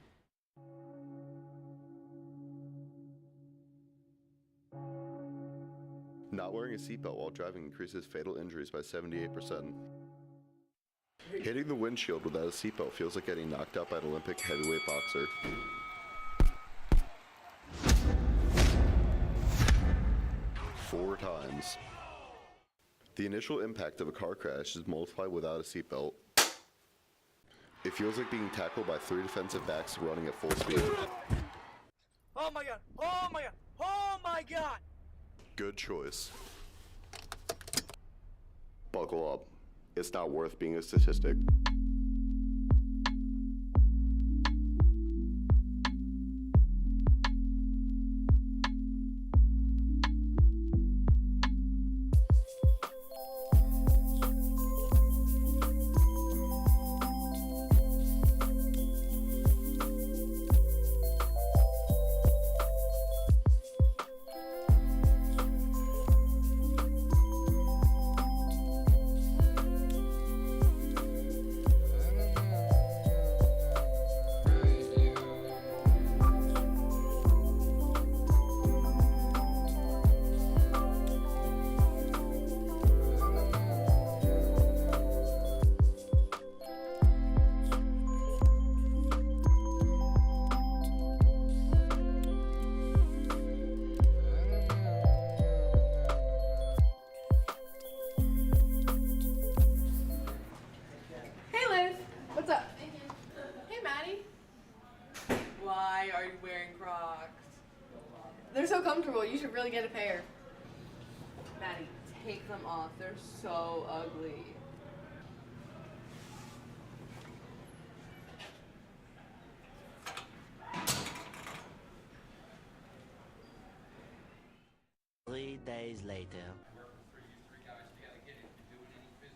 Not wearing a seatbelt while driving increases fatal injuries by 78%. Hitting the windshield without a seatbelt feels like getting knocked out by an Olympic heavyweight boxer. Four times. The initial impact of a car crash is multiplied without a seatbelt. It feels like being tackled by 3 defensive backs running at full speed. Oh my god! Oh my god! Oh my god! Good choice. Buckle up. It's not worth being a statistic. What's up? Hey, Maddie. Why are you wearing Crocs? They're so comfortable. You should really get a pair. Maddie, take them off. They're so ugly. Three days later.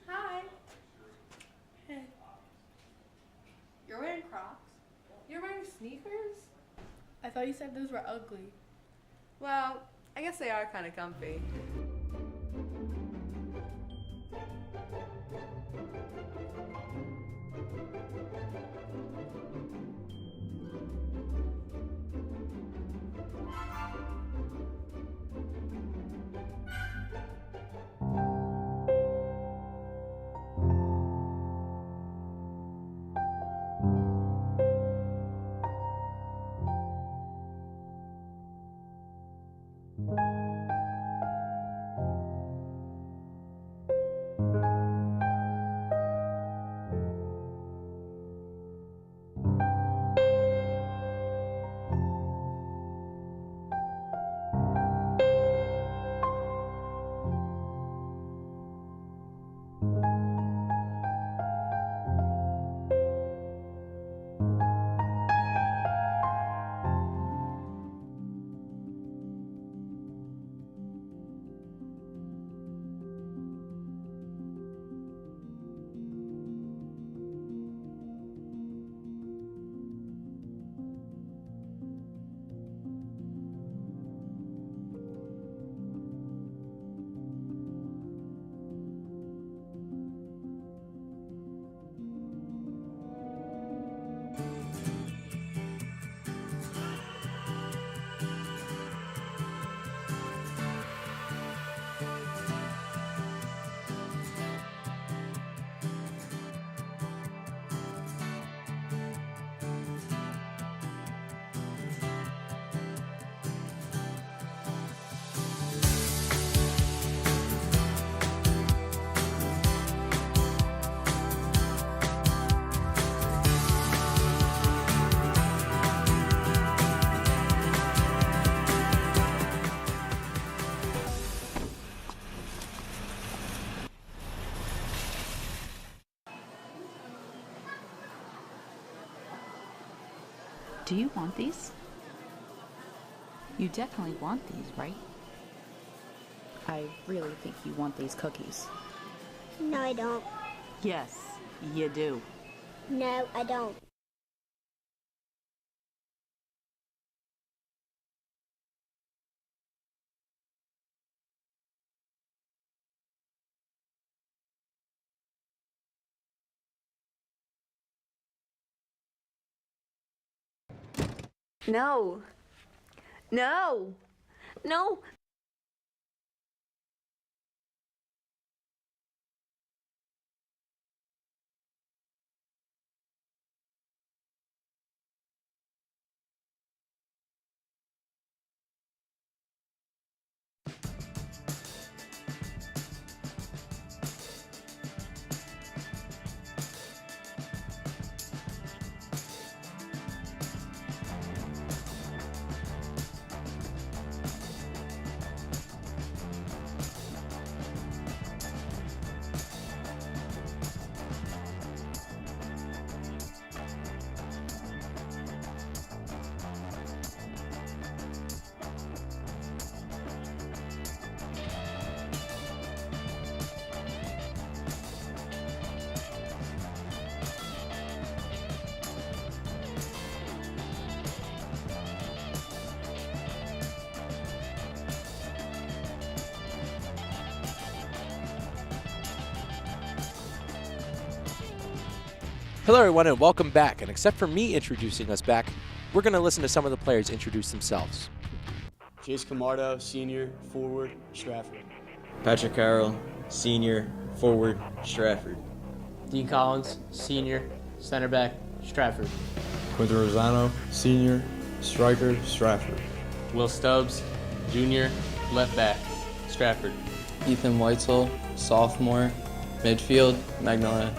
Hi. Hey. You're wearing Crocs? You're wearing sneakers? I thought you said those were ugly. Well, I guess they are kind of comfy. Do you want these? You definitely want these, right? I really think you want these cookies. No, I don't. Yes, you do. No, I don't. No. No. No. Hello, everyone, and welcome back. And except for me introducing us back, we're going to listen to some of the players introduce themselves. Chase Camardo, senior, forward, Stratford. Patrick Carroll, senior, forward, Stratford. Dean Collins, senior, center back, Stratford. Quinton Rosano, senior, striker, Stratford. Will Stubbs, junior, left back, Stratford. Ethan Weitzel, sophomore, midfield, Magnolia.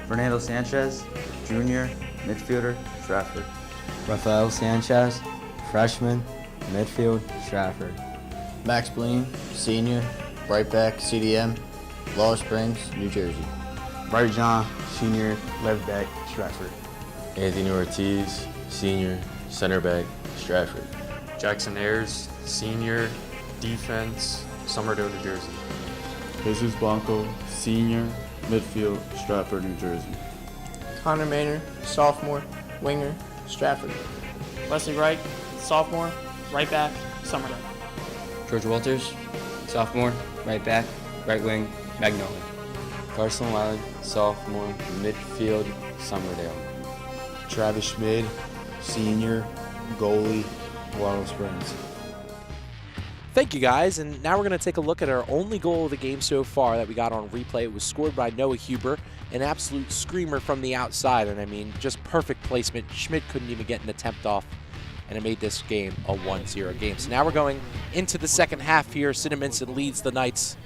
Fernando Sanchez, junior, midfielder, Stratford. Rafael Sanchez, freshman, midfield, Stratford. Max Bleen, senior, right back, CDM, Laurel Springs, New Jersey. Bart John, senior, left back, Stratford. Anthony Ortiz, senior, center back, Stratford. Jackson Ayers, senior, defense, Somerville, New Jersey. Jesus Blanco, senior, midfield, Stratford, New Jersey. Connor Maynard, sophomore, winger, Stratford. Wesley Wright, sophomore, right back, Somerville. George Walters, sophomore, right back, right wing, Magnolia. Carson Wiley, sophomore, midfield, Somerdale. Travis Schmid, senior, goalie, Laurel Springs. Thank you, guys, and now we're going to take a look at our only goal of the game so far that we got on replay. It was scored by Noah Huber, an absolute screamer from the outside, and I mean, just perfect placement. Schmid couldn't even get an attempt off, and it made this game a 1-0 game. So now we're going into the second half here. Cinnaminson leads the Knights,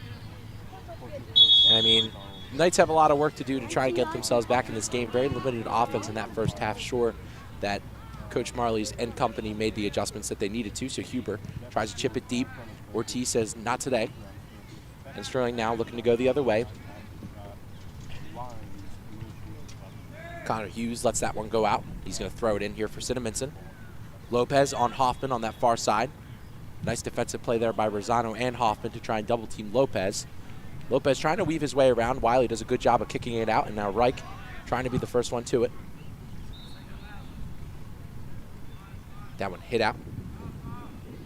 and I mean, the Knights have a lot of work to do to try to get themselves back in this game. Very limited offense in that first half. Sure that Coach Marley's and company made the adjustments that they needed to, so Huber tries to chip it deep. Ortiz says, not today. And Sterling now looking to go the other way. Connor Hughes lets that one go out. He's going to throw it in here for Cinnaminson. Lopez on Hoffman on that far side. Nice defensive play there by Rosano and Hoffman to try and double team Lopez. Lopez trying to weave his way around. Wiley does a good job of kicking it out, and now Reich trying to be the first one to it. That one hit out.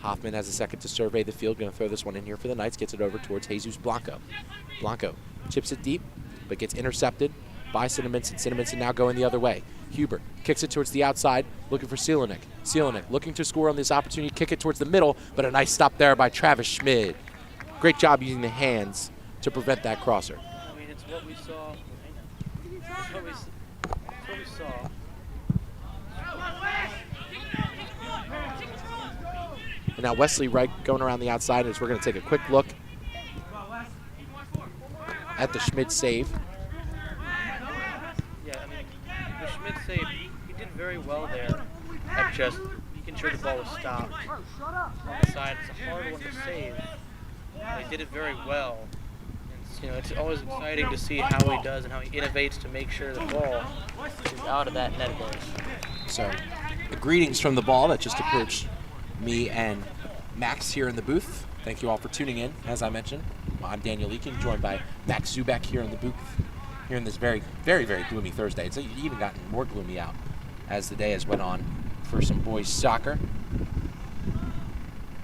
Hoffman has a second to survey the field. Going to throw this one in here for the Knights. Gets it over towards Jesus Blanco. Blanco chips it deep, but gets intercepted by Cinnaminson. Cinnaminson now going the other way. Huber kicks it towards the outside, looking for Cielanek. Cielanek looking to score on this opportunity. Kick it towards the middle, but a nice stop there by Travis Schmid. Great job using the hands to prevent that crosser. I mean, it's what we saw. It's what we saw. And now Wesley Wright going around the outside as we're going to take a quick look at the Schmid save. Yeah, I mean, the Schmid save, he did very well there at just making sure the ball was stopped on the side. It's a hard one to save. He did it very well. And, you know, it's always exciting to see how he does and how he innovates to make sure the ball is out of that net base. So, the greetings from the ball that just approached me and Max here in the booth. Thank you all for tuning in. As I mentioned, I'm Daniel Leaking, joined by Max Zubek here in the booth, here in this very, very, very gloomy Thursday. It's even gotten more gloomy out as the day has went on for some boys soccer.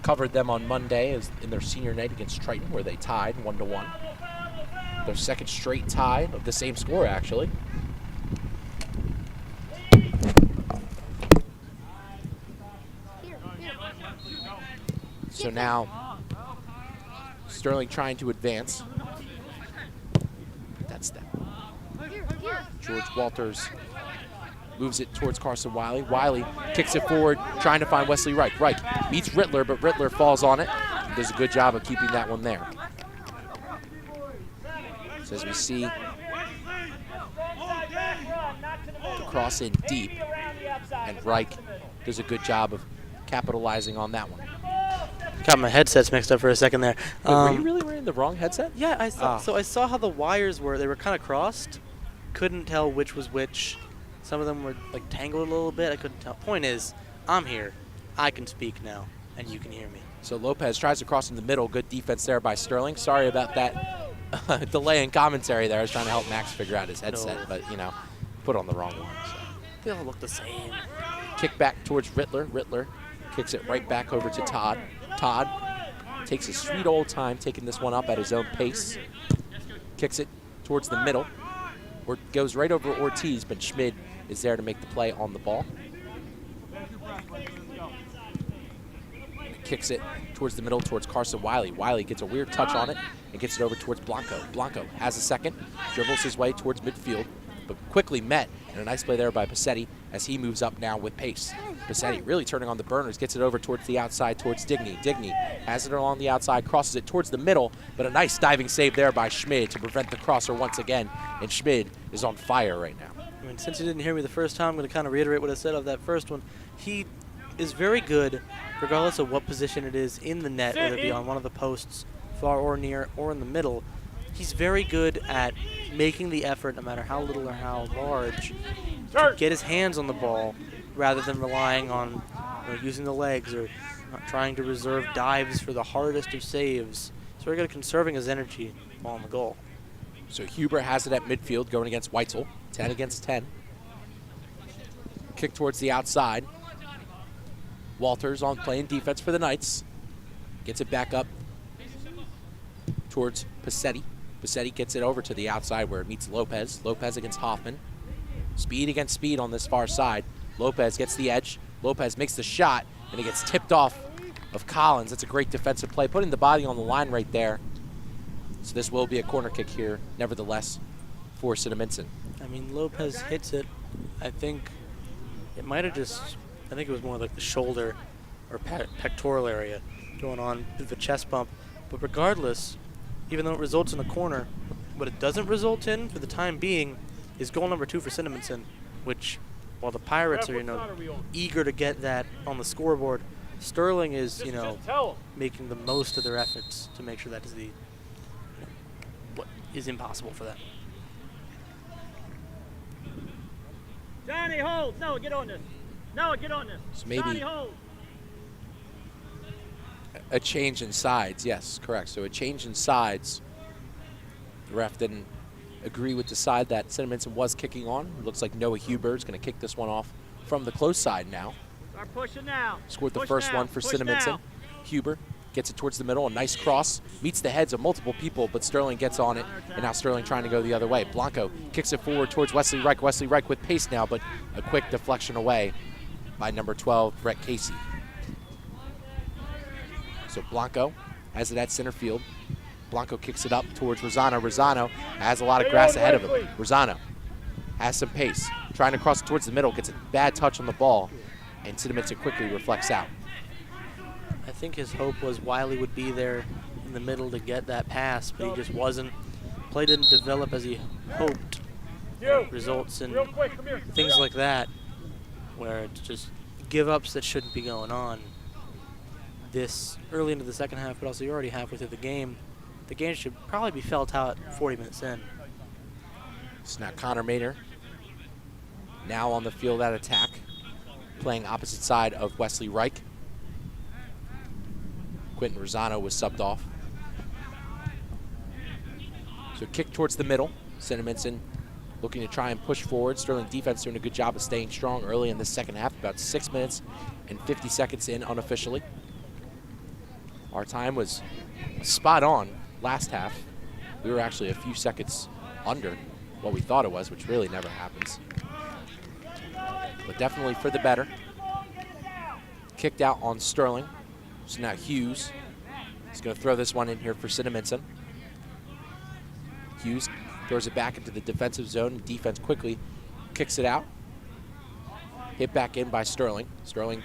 Covered them on Monday as in their senior night against Triton, where they tied 1-1. Their second straight tie of the same score, actually. now Sterling trying to advance. That's that. George Walters moves it towards Carson Wiley. Wiley kicks it forward, trying to find Wesley Reich. Reich beats Rittler, but Rittler falls on it. Does a good job of keeping that one there. So as we see, the cross in deep, and Reich does a good job of capitalizing on that one. Got my headsets mixed up for a second there. Wait, were you really wearing the wrong headset? Yeah, I saw. So I saw how the wires were. They were kind of crossed. Couldn't tell which was which. Some of them were like tangled a little bit. I couldn't tell. Point is, I'm here. I can speak now, and you can hear me. So Lopez tries to cross in the middle. Good defense there by Sterling. Sorry about that delay in commentary there. I was trying to help Max figure out his headset, but you know, put on the wrong one. So. They all look the same. Kick back towards Rittler. Rittler kicks it right back over to Todd. Todd takes his sweet old time taking this one up at his own pace. Kicks it towards the middle. Or goes right over Ortiz, but Schmid is there to make the play on the ball. Kicks it towards the middle towards Carson Wiley. Wiley gets a weird touch on it and gets it over towards Blanco. Blanco has a second, dribbles his way towards midfield, but quickly met, and a nice play there by Passetti as he moves up now with pace. Passetti really turning on the burners, gets it over towards the outside towards Digny. Digny has it along the outside, crosses it towards the middle, but a nice diving save there by Schmid to prevent the crosser once again, and Schmid is on fire right now. I mean, since you didn't hear me the first time, I'm going to kind of reiterate what I said of that first one. He is very good, regardless of what position it is in the net, whether it be on one of the posts, far or near, or in the middle. He's very good at making the effort, no matter how little or how large, to get his hands on the ball rather than relying on using the legs or trying to reserve dives for the hardest of saves. So we're good at conserving his energy while on the goal. So Huber has it at midfield going against Weitzel, 10 against 10. Kick towards the outside. Walters on playing defense for the Knights. Gets it back up towards Passetti. Passetti gets it over to the outside where it meets Lopez. Lopez against Hoffman. Speed against speed on this far side. Lopez gets the edge. Lopez makes the shot, and it gets tipped off of Collins. That's a great defensive play, putting the body on the line right there. So this will be a corner kick here, nevertheless, for Cinnaminson. I mean, Lopez hits it. I think it might have just, I think it was more like the shoulder or pectoral area going on, bit of a chest bump. But regardless, even though it results in a corner, what it doesn't result in for the time being is goal number 2 for Cinnaminson, which, while the Pirates are, eager to get that on the scoreboard, Sterling is, making the most of their efforts to make sure that is what is impossible for them. Johnny, hold. No, get on this. No, get on this. So maybe Johnny, hold. A change in sides, yes, correct. So a change in sides. The ref didn't agree with the side that Cinnaminson was kicking on. It looks like Noah Huber is going to kick this one off from the close side now. Start pushing now. Scored the Push first now. one for Push Cinnaminson. now. Huber gets it towards the middle. A nice cross. Meets the heads of multiple people, but Sterling gets on it. And now Sterling trying to go the other way. Blanco kicks it forward towards Wesley Reich. Wesley Reich with pace now, but a quick deflection away by number 12, Brett Casey. So Blanco has it at center field. Blanco kicks it up towards Rosano. Rosano has a lot of grass ahead of him. Rosano has some pace. Trying to cross it towards the middle, gets a bad touch on the ball, and Cinnaminson quickly reflects out. I think his hope was Wiley would be there in the middle to get that pass, but he just wasn't. Play didn't develop as he hoped. It results in things like that, where it's just give-ups that shouldn't be going on. This early into the second half, but also you're already halfway through the game. The game should probably be felt out 40 minutes in. It's now Connor Maynor now on the field at attack, playing opposite side of Wesley Reich. Quentin Rosano was subbed off. So kick towards the middle. Cinnaminson looking to try and push forward. Sterling defense doing a good job of staying strong early in the second half, about 6 minutes and 50 seconds in unofficially. Our time was spot on last half. We were actually a few seconds under what we thought it was, which really never happens. But definitely for the better. Kicked out on Sterling. So now Hughes He's going to throw this one in here for Cinnaminson. Hughes throws it back into the defensive zone. Defense quickly kicks it out. Hit back in by Sterling. Sterling,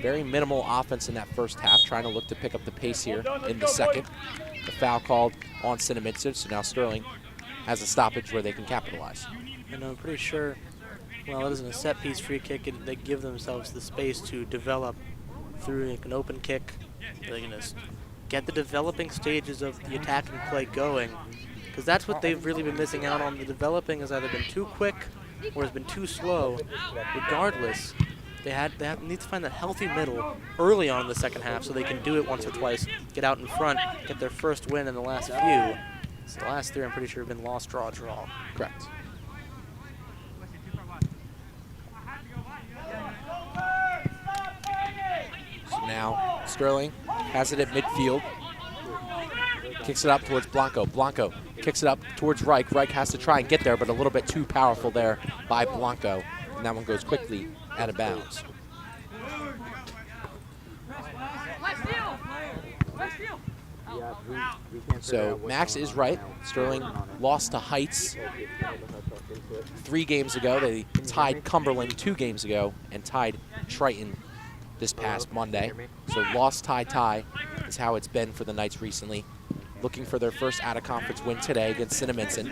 very minimal offense in that first half, trying to look to pick up the pace here in the second. The foul called on Cinnaminson, so now Sterling has a stoppage where they can capitalize. And I'm pretty sure, well, it isn't a set piece free kick, they give themselves the space to develop through an open kick. They're going to get the developing stages of the attacking play going, because that's what they've really been missing out on. The developing has either been too quick or has been too slow. Regardless, they need to find that healthy middle early on in the second half so they can do it once or twice, get out in front, get their first win in the last few. So the last three, I'm pretty sure, have been loss, draw, draw. Correct. So now Sterling has it at midfield. Kicks it up towards Blanco. Blanco kicks it up towards Reich. Reich has to try and get there, but a little bit too powerful there by Blanco. And that one goes quickly out of bounds. So Max is right. Sterling lost to Heights 3 games ago. They tied Cumberland 2 games ago and tied Triton this past Monday. So lost, tie is how it's been for the Knights recently. Looking for their first out-of-conference win today against Cinnaminson.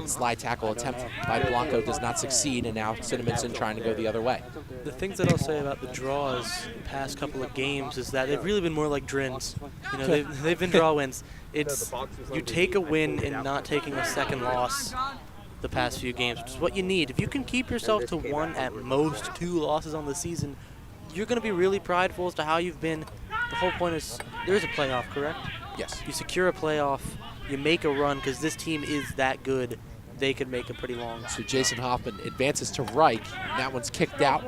Slide tackle attempt by Blanco does not succeed, and now Cinnaminson trying to go the other way. The things that I'll say about the draws the past couple of games is that they've really been more like drins. You know, they've been draw wins. It's you take a win in not taking a second loss the past few games, which is what you need. If you can keep yourself to 1 at most 2 losses on the season, you're going to be really prideful as to how you've been. The whole point is there is a playoff, correct? Yes. You secure a playoff, you make a run, because this team is that good. They could make a pretty long. So Jason Hoffman advances to Reich. That one's kicked out.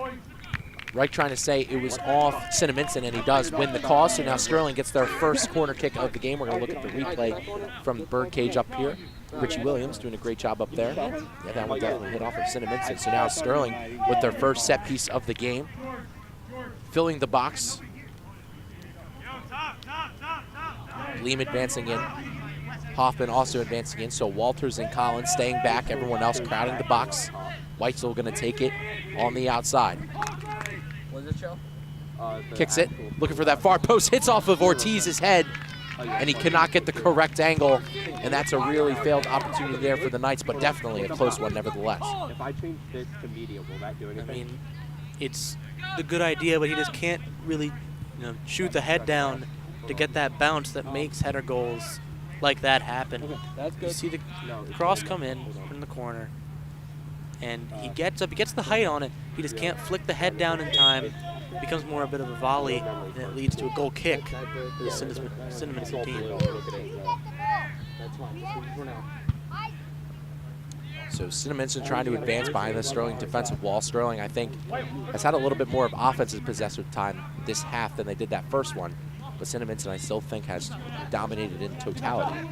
Reich trying to say it was off Cinnaminson, and he does win the cause. So now Sterling gets their first corner kick of the game. We're going to look at the replay from the birdcage up here. Richie Williams doing a great job up there. Yeah, that one definitely hit off of Cinnaminson. So now Sterling with their first set piece of the game. Filling the box. Leam advancing in. Hoffman also advancing in, so Walters and Collins staying back, everyone else crowding the box. Weitzel going to take it on the outside. Kicks it, looking for that far post, hits off of Ortiz's head, and he cannot get the correct angle, and that's a really failed opportunity there for the Knights, but definitely a close one nevertheless. If I change this to media, will that do anything? I mean, it's a good idea, but he just can't really, shoot the head down to get that bounce that makes header goals like that happen. You see the cross come in from the corner, and he gets up, he gets the height on it, he just can't flick the head down in time. It becomes more a bit of a volley, and it leads to a goal kick for the Cinnaminson team. So Cinnaminson trying to advance behind the Sterling defensive wall. Sterling, I think, has had a little bit more of offensive possessive time this half than they did that first one. But Cinnaminson, I still think, has dominated in totality.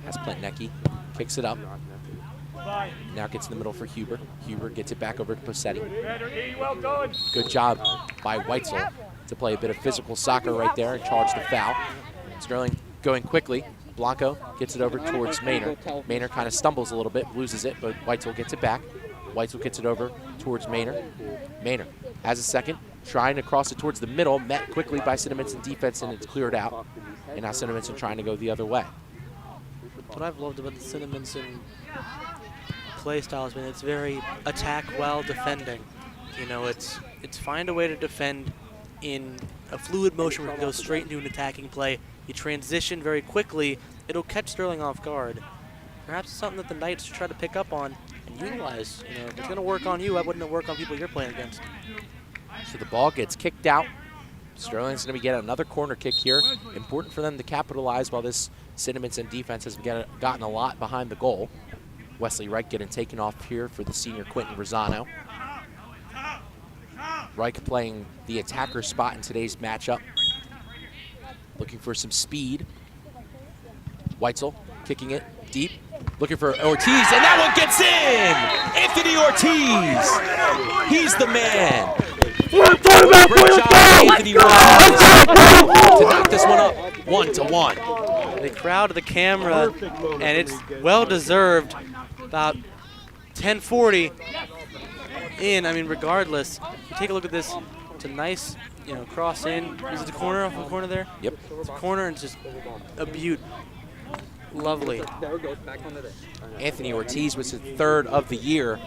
Has Plantnecki, kicks it up. Now gets in the middle for Huber. Huber gets it back over to Posetti. Good job by Weitzel to play a bit of physical soccer right there and charge the foul. Sterling going quickly. Blanco gets it over towards Maynard. Maynard kind of stumbles a little bit, loses it, but Weitzel gets it back. Weitzel gets it over towards Maynard. Maynard has a second, trying to cross it towards the middle, met quickly by Cinnaminson defense, and it's cleared out. And now Cinnaminson trying to go the other way. What I've loved about the Cinnaminson play style has been it's very attack while defending. It's find a way to defend in a fluid motion where it goes straight into an attacking play. You transition very quickly, it'll catch Sterling off guard. Perhaps it's something that the Knights should try to pick up on and utilize. If it's going to work on you, why wouldn't it work on people you're playing against? So the ball gets kicked out. Sterling's going to get another corner kick here. Important for them to capitalize while this Cinnaminson defense has gotten a lot behind the goal. Wesley Reich getting taken off here for the senior Quentin Rosano. Reich playing the attacker spot in today's matchup. Looking for some speed. Weitzel kicking it deep. Looking for Ortiz, and that one gets in! Anthony Ortiz! He's the man. Great job, Anthony Ortiz, to knock this one up 1-1. They crowd the camera, and it's well-deserved. About 10:40 in. I mean, regardless, take a look at this. It's a nice, cross in. Is it the corner, off the corner there? Yep. It's a corner, and just a beaut. Lovely. Anthony Ortiz was his 3rd of the year.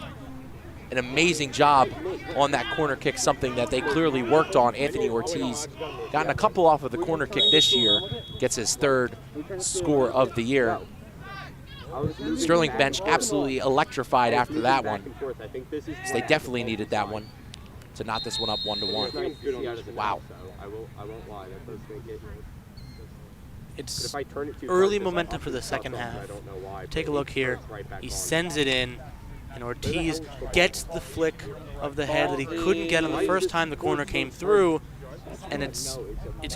An amazing job on that corner kick, something that they clearly worked on. Anthony Ortiz gotten a couple off of the corner kick this year, gets his 3rd score of the year. Sterling bench absolutely electrified after that one. So they definitely needed that one to knock this one up 1-1. Wow. It's early momentum for the second half. Take a look here. He sends it in, and Ortiz gets the flick of the head that he couldn't get on the first time the corner came through, and it's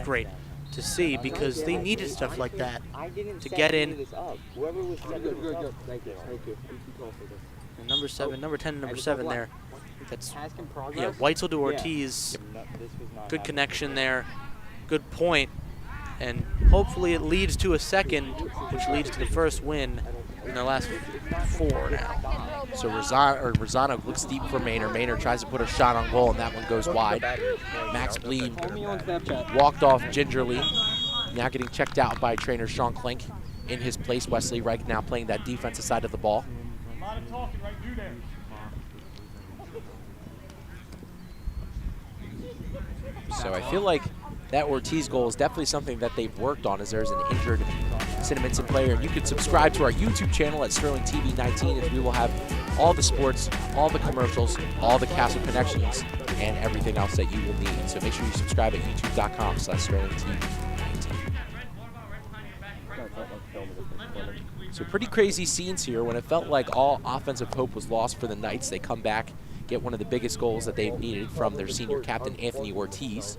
great to see because they needed stuff like that to get in. And number 10, number 7 there. That's Weitzel to Ortiz. Good connection there. Good point. And hopefully it leads to a second, which leads to the first win in their last 4 now. So Rosano looks deep for Maynard. Maynard tries to put a shot on goal, and that one goes wide. Max Bleed walked off gingerly. Now getting checked out by trainer Sean Klink. In his place, Wesley Reich now playing that defensive side of the ball. So I feel like that Ortiz goal is definitely something that they've worked on, as there's an injured Cinnaminson player. And you can subscribe to our YouTube channel at Sterling TV 19, as we will have all the sports, all the commercials, all the Castle connections, and everything else that you will need. So make sure you subscribe at youtube.com/Sterling TV 19. So pretty crazy scenes here. When it felt like all offensive hope was lost for the Knights, they come back, get one of the biggest goals that they've needed from their senior captain, Anthony Ortiz.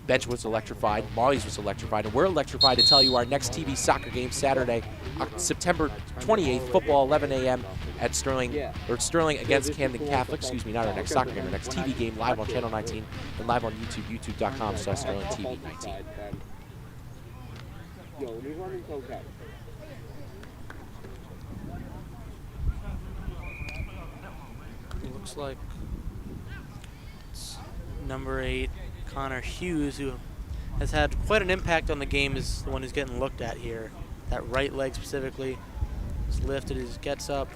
Bench was electrified, Marley's was electrified, and we're electrified to tell you our next TV soccer game Saturday, September 28th, football, 11 a.m. at Sterling against Camden Catholic. Excuse me, not our next soccer game, our next TV game, live on Channel 19 and live on YouTube, youtube.com/Sterling TV 19. It looks like it's number 8, Connor Hughes, who has had quite an impact on the game, is the one who's getting looked at here. That right leg specifically is lifted, he gets up,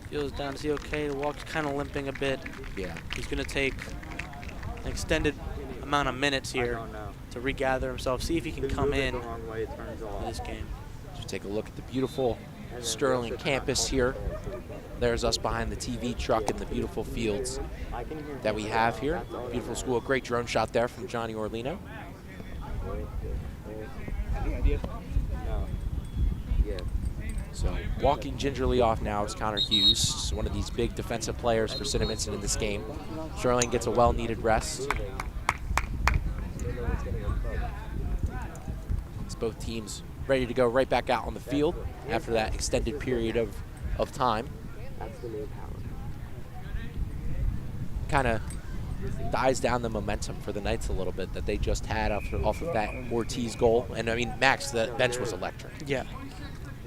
feels down. Is he okay? The walk's kind of limping a bit. Yeah. He's going to take an extended amount of minutes here to regather himself, see if he can come in this game. So take a look at the beautiful Sterling campus here. There's us behind the TV truck and the beautiful fields that we have here. Beautiful school. Great drone shot there from Johnny Orlino. So walking gingerly off now is Connor Hughes, one of these big defensive players for Cinnaminson in this game. Sterling gets a well-needed rest. It's both teams ready to go right back out on the field after that extended period of time. Kind of dies down the momentum for the Knights a little bit that they just had off of that Ortiz goal. And I mean, Max, the bench was electric. Yeah.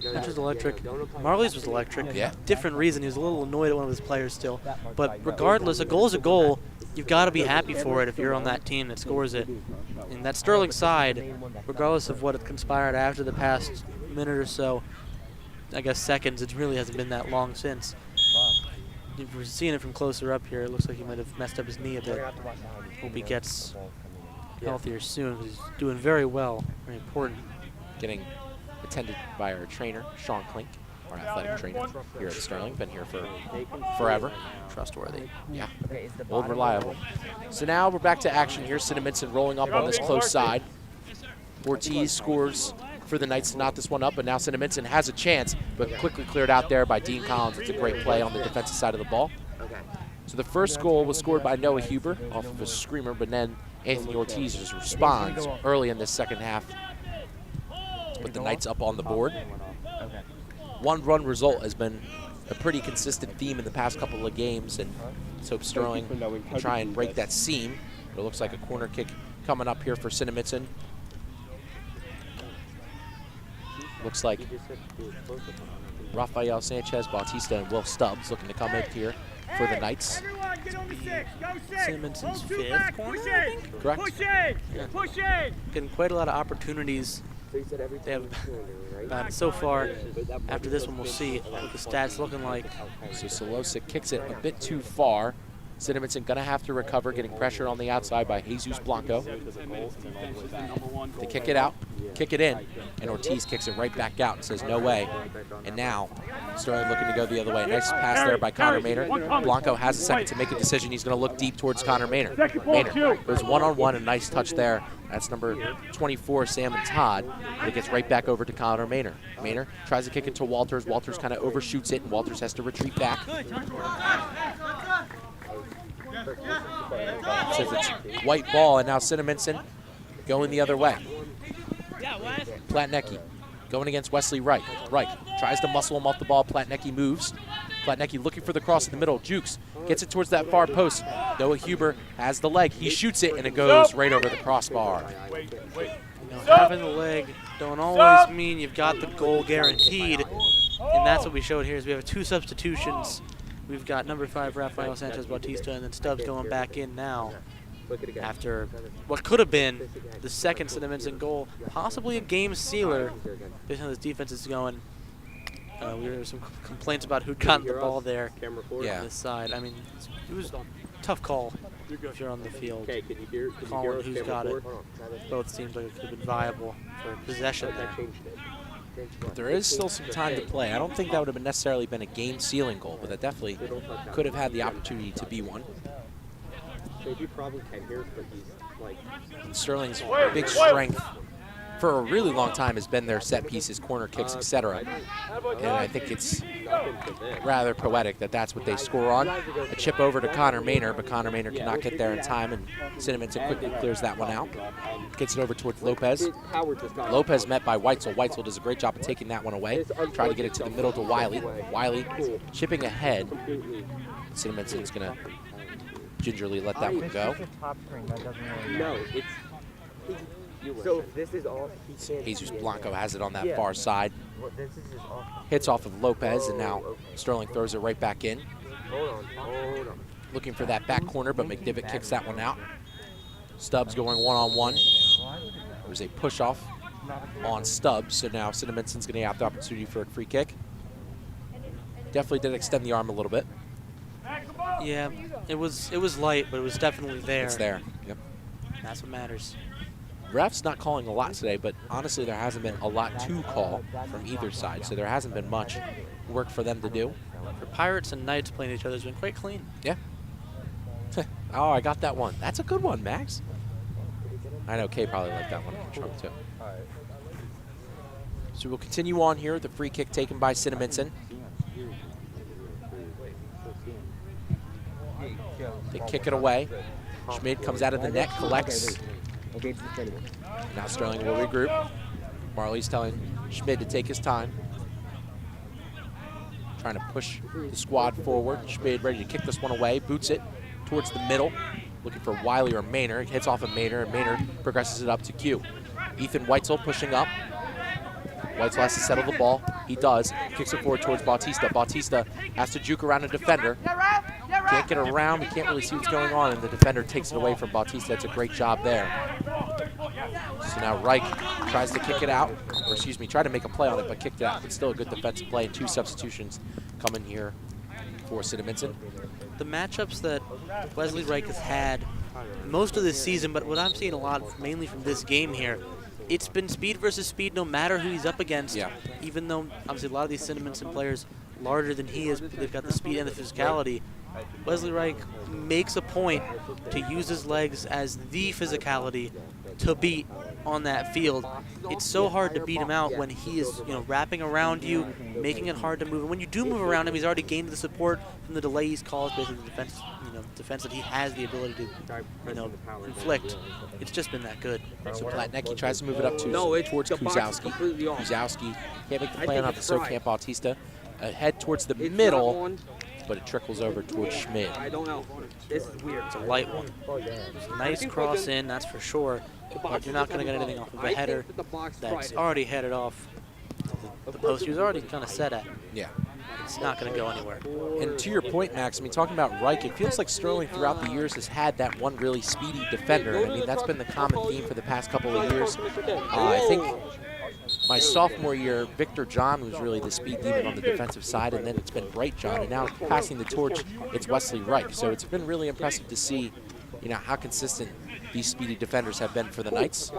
Bench was electric. Marley's was electric. Yeah. Different reason. He was a little annoyed at one of his players still. But regardless, a goal is a goal. You've got to be happy for it if you're on that team that scores it. And that Sterling side, regardless of what had conspired after the past minute or so, I guess seconds, it really hasn't been that long since. If we're seeing it from closer up here, it looks like he might have messed up his knee a bit. Hope he gets healthier soon, because he's doing very well. Very important. Getting attended by our trainer, Sean Klink, our athletic trainer here at Sterling. Been here for forever. Trustworthy. Yeah. Old, reliable. So now we're back to action here. Cinnaminson rolling up on this close side. Ortiz scores for the Knights to knock this one up, but now Cinnaminson has a chance, but quickly cleared out there by Dean Collins. It's a great play on the defensive side of the ball. So the first goal was scored by Noah Huber off of a screamer, but then Anthony Ortiz just responds early in this second half to put the Knights up on the board. One run result has been a pretty consistent theme in the past couple of games, and Let's hope Sterling can try and break that seam. It looks like a corner kick coming up here for Cinnaminson. Looks like Rafael Sanchez, Bautista, and Will Stubbs looking to come in here for the Knights. Cinnaminson fifth corner, I think? Correct. Push in! Yeah. Push in! Getting quite a lot of opportunities. They have about so far. After this one, we'll see what the stats looking like. So Solosic kicks it a bit too far. Cinnaminson gonna have to recover, getting pressure on the outside by Jesus Blanco. They kick it out, kick it in, and Ortiz kicks it right back out and says no way. And now Sterling looking to go the other way. Nice pass there by Connor Maynard. Blanco has a second to make a decision. He's gonna look deep towards Connor Maynard. Maynard goes one-on-one, a nice touch there. That's number 24, Sam and Todd. But it gets right back over to Connor Maynard. Maynard tries to kick it to Walters. Walters kind of overshoots it, and Walters has to retreat back. Says it's white ball, and now Cinnaminson going the other way. Platnecki going against Wesley Reich. Reich tries to muscle him off the ball. Platnecki moves. Platnecki looking for the cross in the middle. Jukes gets it towards that far post. Noah Huber has the leg. He shoots it, and it goes right over the crossbar. You know, having the leg don't always mean you've got the goal guaranteed, and that's what we showed here. Is we have 2 substitutions. We've got number 5, Rafael Sanchez Bautista, and then Stubbs going back in now after what could have been the second Cinnaminson goal, possibly a game sealer, based on how this defense is going. There were some complaints about who'd gotten the ball there on this side. I mean, it was a tough call if you're on the field. Calling who's got it. Both teams like it could have been viable for possession there. But there is still some time to play. I don't think that would have necessarily been a game-sealing goal, but that definitely could have had the opportunity to be one. And Sterling's big strength for a really long time has been their set pieces, corner kicks, etc. And I think it's rather poetic that that's what they score on. A chip over to Connor Maynard, but Connor Maynard cannot get there in time, and Cinnaminson quickly clears that one out. Gets it over towards Lopez. Lopez met by Weitzel. Weitzel does a great job of taking that one away. Try to get it to the middle to Wiley. Wiley chipping ahead. Cinnaminson's going to gingerly let that one go. No, it's... So if this is all, Jesus Blanco has it on that far side. Hits off of Lopez, and now Sterling throws it right back in. Hold on. Looking for that back corner, but McDivitt kicks that one out. Stubbs going one-on-one. There's a push-off on Stubbs, so now Cinnaminson's going to have the opportunity for a free kick. Definitely did extend the arm a little bit. Yeah, it was light, but it was definitely there. It's there, yep. That's what matters. Ref's not calling a lot today, but honestly there hasn't been a lot to call from either side, so there hasn't been much work for them to do. For Pirates and Knights playing each other has been quite clean. Yeah. Oh, I got that one. That's a good one, Max. I know Kay probably liked that one on Trump too. So we'll continue on here with the free kick taken by Cinnaminson. They kick it away. Schmid comes out of the net, collects. Now Sterling will regroup. Marley's telling Schmid to take his time. Trying to push the squad forward. Schmid ready to kick this one away. Boots it towards the middle. Looking for Wiley or Maynard. Hits off of Maynard, and Maynard progresses it up to Q. Ethan Weitzel pushing up. Weitzel has to settle the ball. He does. Kicks it forward towards Bautista. Bautista has to juke around a defender. Can't get around. We can't really see what's going on, and the defender takes it away from Bautista. That's a great job there. So now Reich tries to kick it out, or excuse me, tried to make a play on it, but kicked it out. But still a good defensive play, and 2 substitutions coming here for Cinnaminson. The matchups that Wesley Reich has had most of this season, but what I'm seeing a lot, mainly from this game here, it's been speed versus speed no matter who he's up against. Yeah. Even though, obviously, a lot of these Cinnaminson players larger than he is, they've got the speed and the physicality. Wesley Reich makes a point to use his legs as the physicality to beat on that field. It's so hard to beat him out when he is, wrapping around you, making it hard to move. And when you do move around him, he's already gained the support from the delay he's caused, basically the defense that he has the ability to, inflict. It's just been that good. So Platnecki tries to move it up towards Kuzowski. Kuzowski can't make the play on the Sokamp Bautista. Head towards the middle. but it trickles over towards Schmid. I don't know. This is weird. It's a light one. It's a nice cross in, that's for sure. But you're not going to get anything off of a header that's already headed off the post he was already kind of set at. Yeah. It's not going to go anywhere. And to your point, Max, I mean, talking about Reich, it feels like Sterling throughout the years has had that one really speedy defender. I mean, that's been the common theme for the past couple of years. I think my sophomore year, Victor John was really the speed demon on the defensive side, and then it's been Bright John, and now passing the torch, it's Wesley Reich. So it's been really impressive to see, you know, how consistent these speedy defenders have been for the Knights. You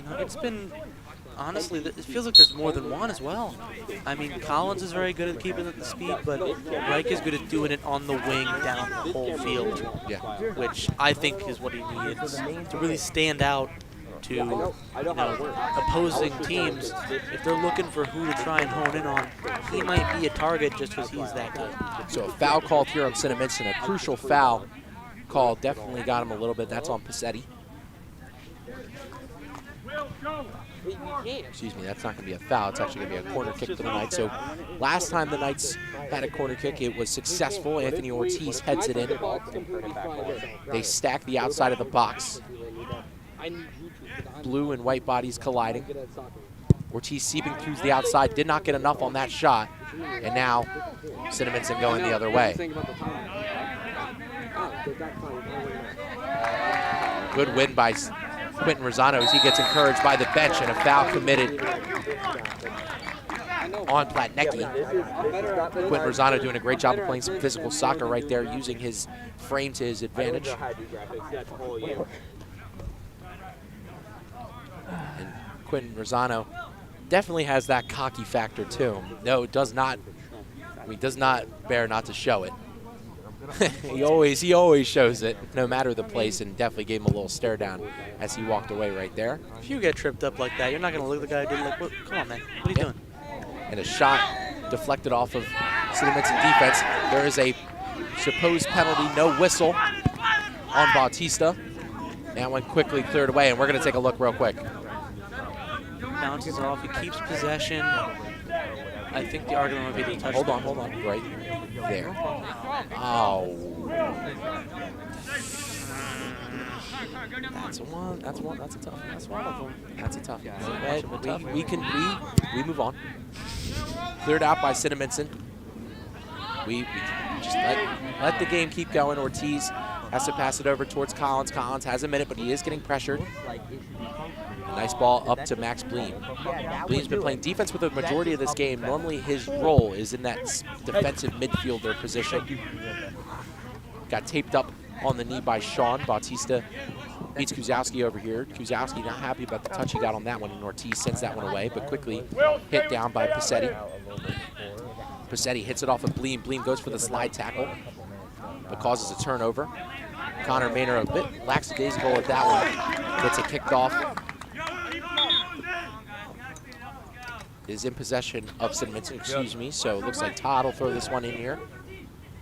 know, it's been, honestly, it feels like there's more than one as well. I mean, Collins is very good at keeping it the speed, but Reich is good at doing it on the wing down the whole field, which I think is what he needs to really stand out to, you know, opposing teams. If they're looking for who to try and hone in on, he might be a target just because he's that good. So a foul called here on Cinnaminson, a crucial foul call, definitely got him a little bit. That's on Passetti. Excuse me, that's not going to be a foul. It's actually going to be a corner kick for the Knights. So last time the Knights had a corner kick, it was successful. Anthony Ortiz heads it in. They stack the outside of the box. Blue and white bodies colliding. Ortiz seeping through the outside, did not get enough on that shot. And now Cinnaminson going the other way. Good win by Quentin Rosano as he gets encouraged by the bench, and a foul committed on Platnecki. Quentin Rosano doing a great job of playing some physical soccer right there, using his frame to his advantage. And Quentin Rosano definitely has that cocky factor too. No, it does not. I mean, does not bear not to show it. he always shows it, no matter the place, and definitely gave him a little stare down as he walked away right there. If you get tripped up like that, you're not going to look at the guy doing like, what? Come on, man, what are you doing? And a shot deflected off of Cinnaminson defense. There is a supposed penalty, no whistle on Bautista. That one quickly cleared away, and we're going to take a look real quick. Bounces off, he keeps possession. I think the argument would be the touchdown. Hold on, right there. Oh. That's one, that's a tough one. That's one of them. That's a tough one. We move on. Cleared out by Cinnaminson. We just let the game keep going. Ortiz has to pass it over towards Collins. Collins has a minute, but he is getting pressured. Nice ball up to Max Bleem. Bleem's been playing defense with the majority of this game. Normally his role is in that defensive midfielder position. Got taped up on the knee by Sean. Bautista beats Kuzowski over here. Kuzowski not happy about the touch he got on that one, and Ortiz sends that one away, but quickly hit down by Passetti. Passetti hits it off of Bleem. Bleem goes for the slide tackle, but causes a turnover. Connor Maynard a bit lackadaisical at that one. Gets it kicked off. Is in possession of Cinnaminson, excuse me. So it looks like Todd will throw this one in here.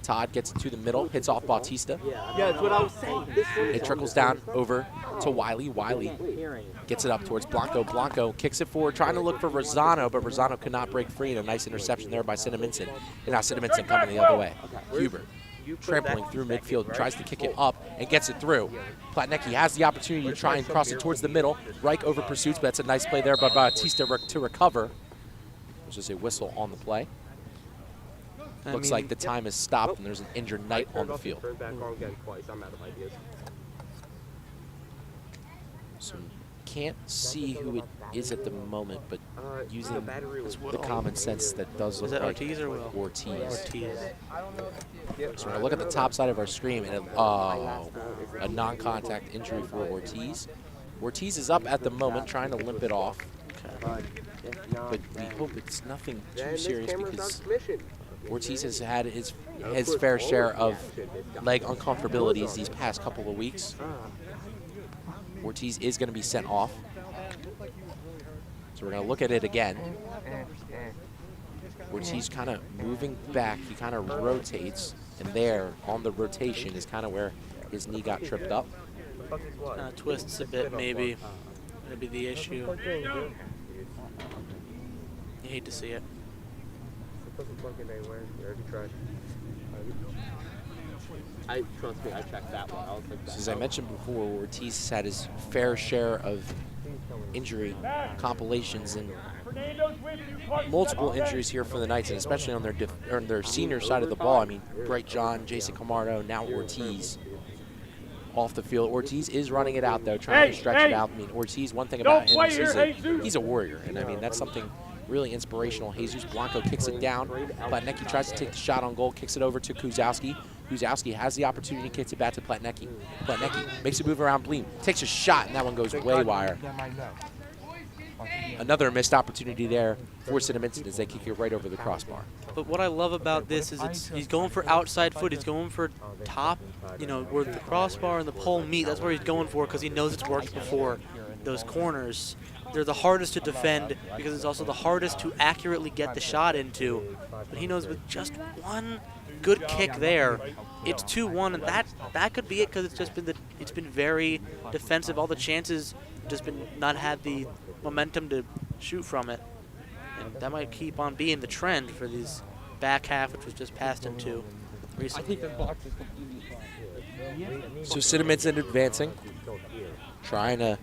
Todd gets it to the middle, hits off Bautista. Yeah, that's what I was saying. It trickles down over to Wiley. Wiley gets it up towards Blanco. Blanco kicks it forward, trying to look for Rosano, but Rosano could not break free. And a nice interception there by Cinnaminson. And now Cinnaminson coming the other way. Huber trampling through midfield, tries to kick it up and gets it through. Platnecki has the opportunity to try and cross it towards the middle. Reich over pursuits, but that's a nice play there by Bautista to recover. There's just a whistle on the play. Looks like the time has stopped and there's an injured Knight on the field. So can't see who it is at the moment, but using the common sense, that does look like Ortiz or Will? Ortiz. So when I look at the top side of our screen, and a non-contact injury for Ortiz. Ortiz is up at the moment, trying to limp it off. But we hope it's nothing too serious, because Ortiz has had his fair share of leg uncomfortabilities these past couple of weeks. Ortiz is going to be sent off. So we're going to look at it again. Ortiz kind of moving back. He kind of rotates, and there on the rotation is kind of where his knee got tripped up. Twists a bit, maybe. Maybe the issue. You hate to see it. Trust me, I checked that one. I was like, So as I mentioned before, Ortiz has had his fair share of injury compilations and multiple injuries here for the Knights, and especially on their senior side of the ball. I mean, Bright John, Jason Camardo, now Ortiz off the field. Ortiz is running it out, though, trying to stretch it out. I mean, Ortiz, one thing about him is he's a warrior, and I mean, that's something really inspirational. Jesus Blanco kicks it down. Platnecki tries to take the shot on goal, kicks it over to Kuzowski. Kuzowski has the opportunity, kicks it back to Platnecki. Platnecki makes a move around Bleem, takes a shot, and that one goes way wire. Another missed opportunity there for Cinnaminson as they kick it right over the crossbar. But what I love about this is he's going for outside foot. He's going for top, where the crossbar and the pole meet. That's where he's going for because he knows it's worked before. Those corners, they're the hardest to defend because it's also the hardest to accurately get the shot into. But he knows with just one good kick there, it's 2-1, and that could be it because it's been very defensive. All the chances just been not had the momentum to shoot from it, and that might keep on being the trend for these back half, which was just passed into recently. So Cinnaminson advancing, trying to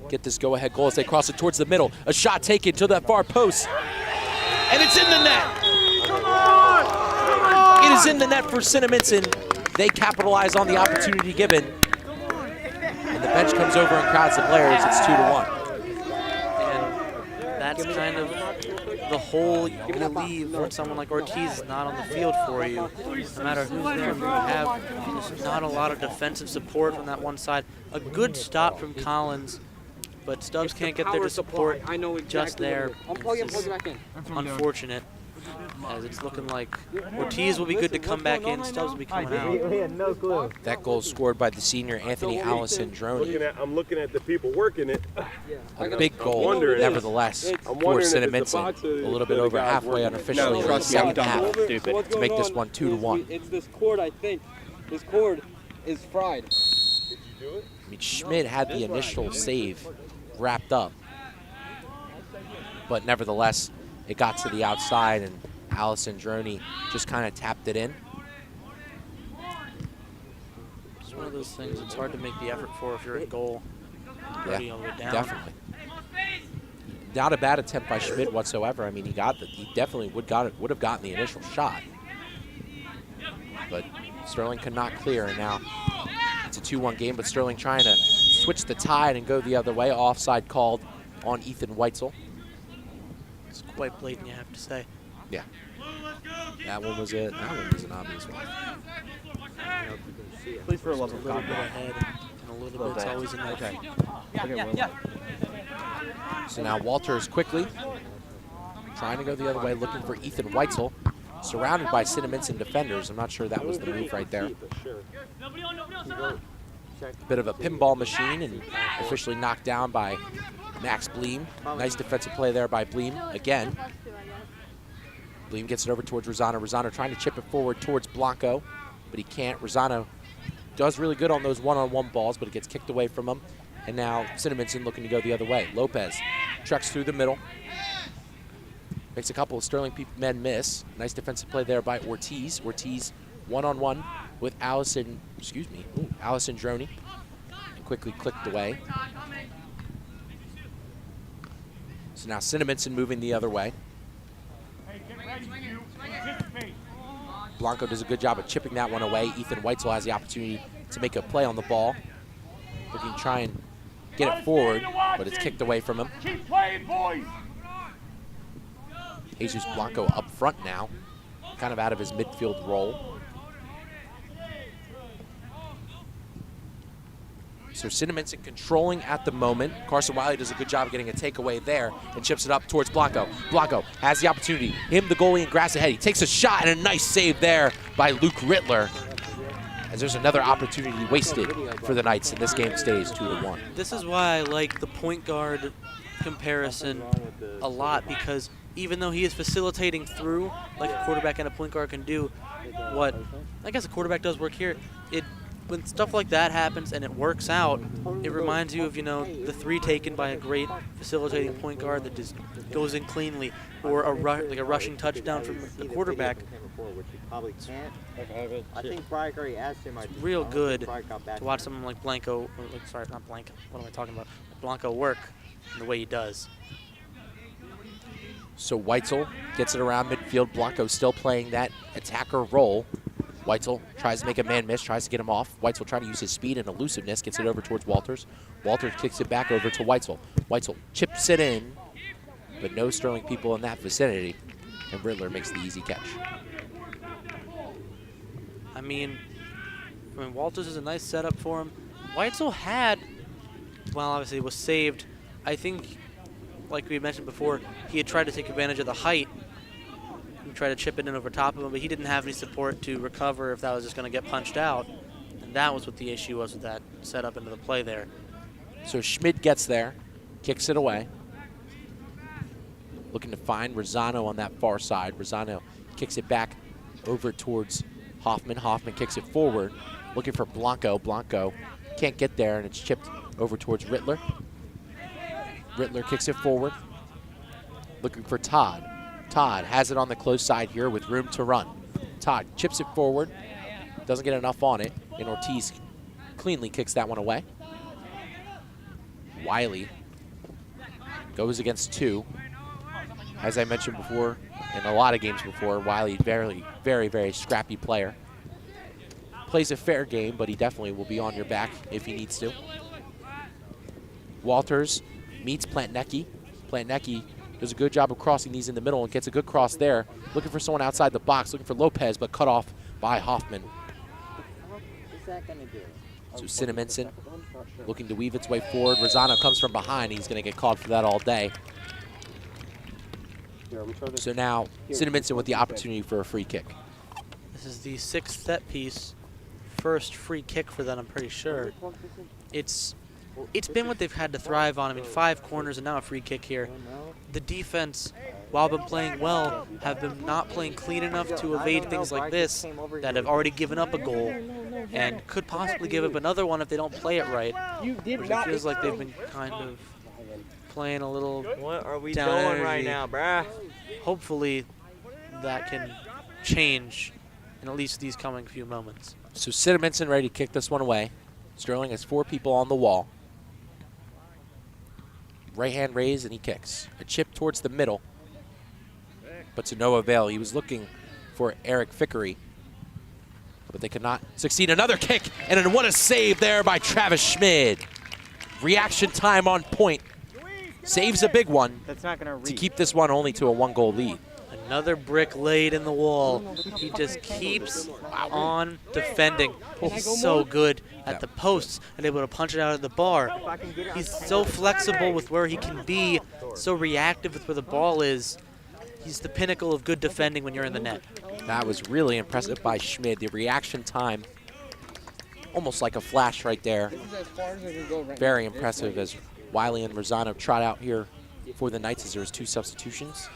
get this go-ahead goal as they cross it towards the middle. A shot taken to that far post, and it's in the net. It is in the net for Cinnaminson. They capitalize on the opportunity given, and the bench comes over and crowds the players. It's 2-1. That's kind of the hole you're going to leave when someone like Ortiz is not on the field for you. No matter who's there, you have just not a lot of defensive support from that one side. A good stop from Collins, but Stubbs can't get there to support just there. It's unfortunate, as it's looking like Ortiz will be good to come back in, Stubbs will be coming out. That goal scored by the senior Anthony Allison Droney. I'm looking at the people working it. A big goal, nevertheless, for Cinnaminson. A little bit over halfway unofficially in the second half to make this one 2-1. It's this cord, I think. This cord is fried. Did you do it? I mean, Schmidt had the initial save wrapped up, but nevertheless, it got to the outside, and Allison Droney just kind of tapped it in. It's one of those things it's hard to make the effort for if you're in goal. Yeah, all the way down. definitely. Not a bad attempt by Schmidt whatsoever. I mean, he definitely would have gotten the initial shot, but Sterling could not clear, and now it's a 2-1 game. But Sterling trying to switch the tide and go the other way. Offside called on Ethan Weitzel. It's quite blatant, you have to say. Yeah. That one was an obvious one. Please, for a love of God, go ahead, and a little bit's always a no. So now Walters quickly trying to go the other way, looking for Ethan Weitzel, surrounded by Cinnaminson defenders. I'm not sure that was the move right there. A bit of a pinball machine, and officially knocked down by Max Bleem. Nice defensive play there by Bleem again. Bleem gets it over towards Rosano. Rosano trying to chip it forward towards Blanco, but he can't. Rosano does really good on those one-on-one balls, but it gets kicked away from him. And now Cinnaminson looking to go the other way. Lopez trucks through the middle. Makes a couple of Sterling men miss. Nice defensive play there by Ortiz. Ortiz one-on-one with Allison Droney. And quickly clicked away. So now Cinnaminson moving the other way. Blanco does a good job of chipping that one away. Ethan Weitzel has the opportunity to make a play on the ball. Looking to try and get it forward, but it's kicked away from him. Keep playing, boys. Jesus Blanco up front now, kind of out of his midfield role. So Cinnaminson controlling at the moment. Carson Wiley does a good job of getting a takeaway there and chips it up towards Blanco. Blanco has the opportunity. Him, the goalie, and grass ahead. He takes a shot, and a nice save there by Luke Rittler. As there's another opportunity wasted for the Knights, and this game stays 2-1. This is why I like the point guard comparison a lot, because even though he is facilitating through, like a quarterback and a point guard can do, what I guess a quarterback does work here, when stuff like that happens and it works out, it reminds you of, the 3 taken by a great facilitating point guard that just goes in cleanly, or a rushing touchdown from the quarterback. I think Bryce already asked him. It's real good to watch someone like Blanco, sorry, not Blanco, what am I talking about? Blanco work in the way he does. So Weitzel gets it around midfield. Blanco still playing that attacker role. Weitzel tries to make a man miss, tries to get him off. Weitzel trying to use his speed and elusiveness, gets it over towards Walters. Walters kicks it back over to Weitzel. Weitzel chips it in, but no Sterling people in that vicinity, and Rittler makes the easy catch. I mean, Walters is a nice setup for him. Weitzel had, well, obviously was saved. I think, like we mentioned before, he had tried to take advantage of the height and try to chip it in over top of him, but he didn't have any support to recover if that was just going to get punched out. And that was what the issue was with that setup into the play there. So Schmid gets there, kicks it away. Looking to find Rosano on that far side. Rosano kicks it back over towards Hoffman. Hoffman kicks it forward, looking for Blanco. Blanco can't get there, and it's chipped over towards Rittler. Rittler kicks it forward, looking for Todd. Todd has it on the close side here with room to run. Todd chips it forward, doesn't get enough on it, and Ortiz cleanly kicks that one away. Wiley goes against 2. As I mentioned before, in a lot of games before, Wiley, very, very, very scrappy player. Plays a fair game, but he definitely will be on your back if he needs to. Walters meets Plantnecki. Plantnecki does a good job of crossing these in the middle and gets a good cross there. Looking for someone outside the box, looking for Lopez, but cut off by Hoffman. What's that going to do? So Cinnaminson looking to weave its way forward. Rosano comes from behind. He's going to get called for that all day. So now Cinnaminson with the opportunity for a free kick. This is the 6th set piece, first free kick for them, I'm pretty sure. It's been what they've had to thrive on. I mean, 5 corners and now a free kick here. The defense, while been playing well, have been not playing clean enough to evade things like this that have already given up a goal and could possibly give up another one if they don't play it right. Which it feels like they've been kind of playing a little What are we down doing energy. right now, bruh? Hopefully that can change in at least these coming few moments. So Cinnaminson ready to kick this one away. Sterling has 4 people on the wall. Right hand raised and he kicks. A chip towards the middle, but to no avail. He was looking for Eric Fickery, but they could not succeed. Another kick, and then what a save there by Travis Schmid. Reaction time on point. Saves a big one to keep this one only to a 1-goal lead. Another brick laid in the wall. He just keeps on defending. He's so good at the posts and able to punch it out at the bar. He's so flexible with where he can be, so reactive with where the ball is. He's the pinnacle of good defending when you're in the net. That was really impressive by Schmid. The reaction time, almost like a flash right there. Very impressive as Wiley and Rosano trot out here for the Knights as there's 2 substitutions.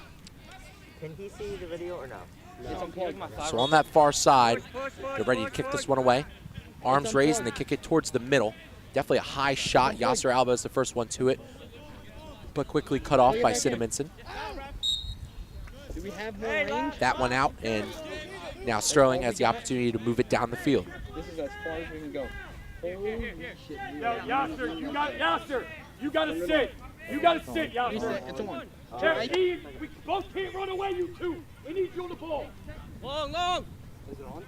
Can he see the video or no? So on that far side, they're ready to kick this one away. Arms raised and they kick it towards the middle. Definitely a high shot. Yasser Alba is the first one to it, but quickly cut off by Cinnaminson. That one out, and now Sterling has the opportunity to move it down the field. This is as far as we can go. Holy shit. Yo, Yasser, you got to sit. You got to sit, Yasser. It's on. We both can't run away, you 2. We need you on the ball. Long. Is it on?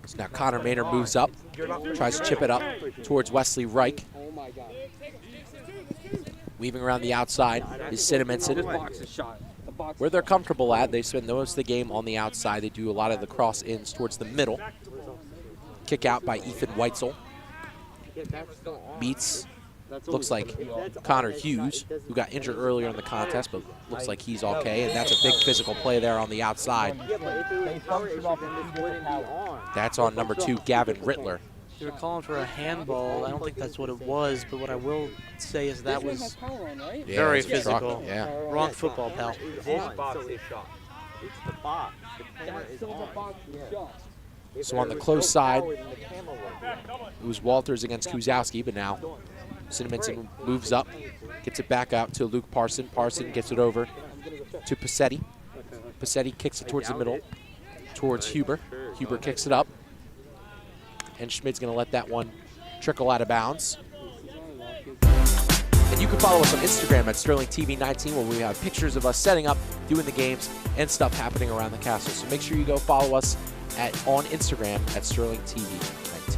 So now Connor Maynard moves up, tries to chip it up towards Wesley Reich. Oh my God. Weaving around the outside is Cinnaminson. Where they're comfortable at, they spend most of the game on the outside. They do a lot of the cross-ins towards the middle. Kick out by Ethan Weitzel. Beats, looks like Connor Hughes, who got injured earlier in the contest, but looks like he's okay, and that's a big physical play there on the outside. That's on number 2, Gavin Rittler. They were calling for a handball. I don't think that's what it was, but what I will say is that was very physical. Yeah. Wrong football, pal. It's the box. The corner is on. So on the close side, it was Walters against Kuzowski, but now Cinnaminson moves up, gets it back out to Luke Parson. Parson gets it over to Passetti. Passetti kicks it towards the middle, towards Huber. Huber kicks it up, and Schmid's going to let that one trickle out of bounds. And you can follow us on Instagram at SterlingTV19, where we have pictures of us setting up, doing the games, and stuff happening around the castle. So make sure you go follow us on Instagram at SterlingTV19.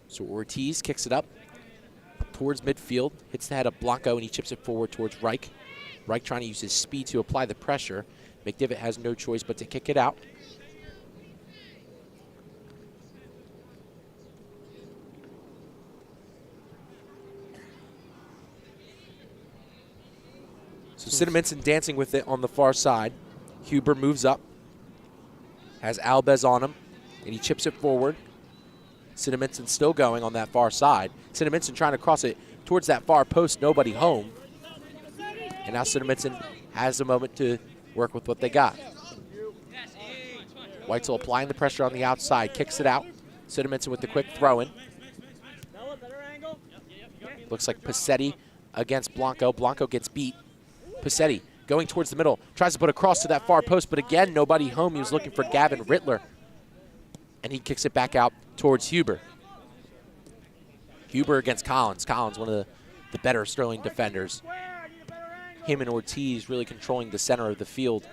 So Ortiz kicks it up towards midfield, hits the head of Blanco, and he chips it forward towards Reich. Reich trying to use his speed to apply the pressure. McDivitt has no choice but to kick it out. So Cinnaminson dancing with it on the far side. Huber moves up, has Albez on him, and he chips it forward. Cinnaminson still going on that far side. Cinnaminson trying to cross it towards that far post, nobody home. And now Cinnaminson has a moment to work with what they got. Weitzel applying the pressure on the outside, kicks it out. Cinnaminson with the quick throw-in. Looks like Passetti against Blanco. Blanco gets beat. Passetti going towards the middle, tries to put a cross to that far post, but again, nobody home. He was looking for Gavin Rittler. And he kicks it back out towards Huber. Huber against Collins. Collins, one of the better Sterling defenders. Him and Ortiz really controlling the center of the field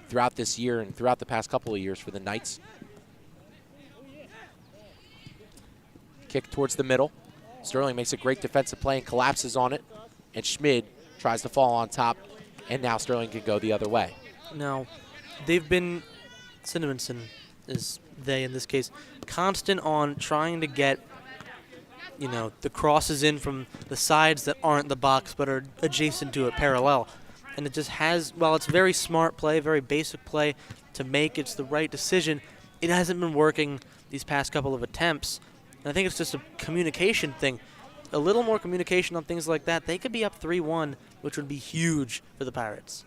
throughout this year and throughout the past couple of years for the Knights. Kick towards the middle. Sterling makes a great defensive play and collapses on it. And Schmid tries to fall on top, and now Sterling can go the other way. Now, they've been, Cinnaminson is they in this case, constant on trying to get, you know, the crosses in from the sides that aren't the box but are adjacent to it, parallel. And it just has, while it's very smart play, very basic play to make, it's the right decision, it hasn't been working these past couple of attempts. And I think it's just a communication thing. A little more communication on things like that, they could be up 3-1, which would be huge for the Pirates.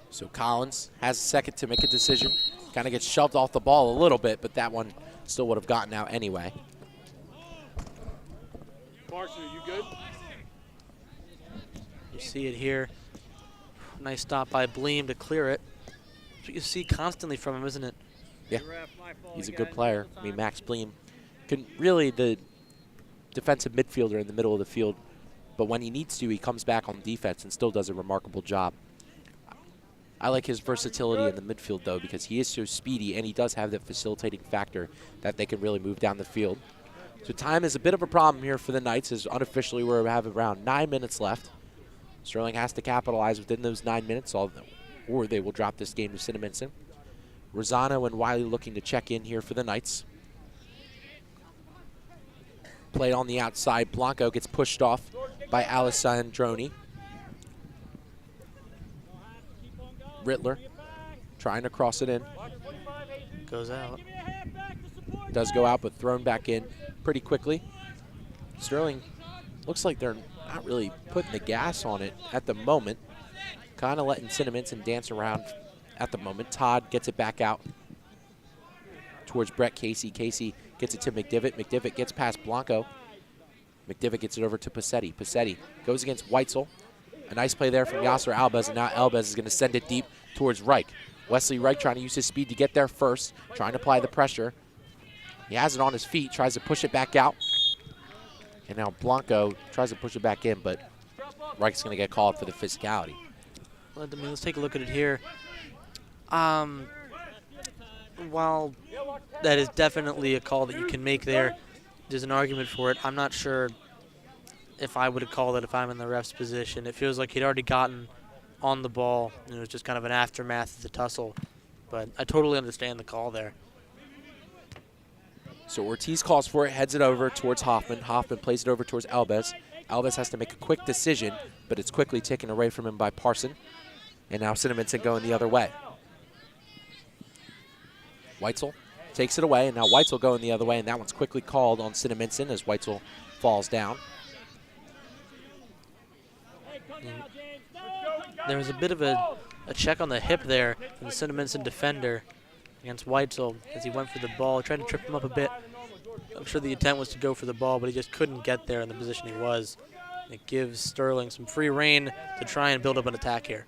So Collins has a second to make a decision. Kind of gets shoved off the ball a little bit, but that one still would have gotten out anyway. Parson, are you good? You see it here. Nice stop by Bleem to clear it. That's what you see constantly from him, isn't it? Yeah, he's a good player. I mean, Max Bleem can really the defensive midfielder in the middle of the field, but when he needs to, he comes back on defense and still does a remarkable job. I like his versatility in the midfield, though, because he is so speedy and he does have that facilitating factor that they can really move down the field. So time is a bit of a problem here for the Knights, as unofficially we have around 9 minutes left. Sterling has to capitalize within those 9 minutes, or they will drop this game to Cinnaminson. Rosano and Wiley looking to check in here for the Knights. Play on the outside. Blanco gets pushed off by Alessandroni. Rittler trying to cross it in. Goes out. Does go out, but thrown back in pretty quickly. Sterling looks like they're not really putting the gas on it at the moment. Kind of letting Cinnaminson dance around at the moment. Todd gets it back out towards Brett Casey. Casey gets it to McDivitt. McDivitt gets past Blanco. McDivitt gets it over to Passetti. Passetti goes against Weitzel. A nice play there from Yasser Albez, and now Albez is going to send it deep towards Reich. Wesley Reich trying to use his speed to get there first, trying to apply the pressure. He has it on his feet, tries to push it back out. And now Blanco tries to push it back in, but Reich's going to get called for the physicality. Well, I mean, let's take a look at it here. While that is definitely a call that you can make there, there's an argument for it. I'm not sure if I would have called it if I'm in the ref's position. It feels like he'd already gotten on the ball, and it was just kind of an aftermath of the tussle. But I totally understand the call there. So Ortiz calls for it, heads it over towards Hoffman. Hoffman plays it over towards Albez. Albez has to make a quick decision, but it's quickly taken away from him by Parson. And now Cinnaminson going the other way. Weitzel takes it away, and now Weitzel going the other way, and that one's quickly called on Cinnaminson as Weitzel falls down. There was a bit of a check on the hip there from the Cinnaminson defender against Weitzel as he went for the ball, tried to trip him up a bit. I'm sure the intent was to go for the ball, but he just couldn't get there in the position he was. It gives Sterling some free rein to try and build up an attack here.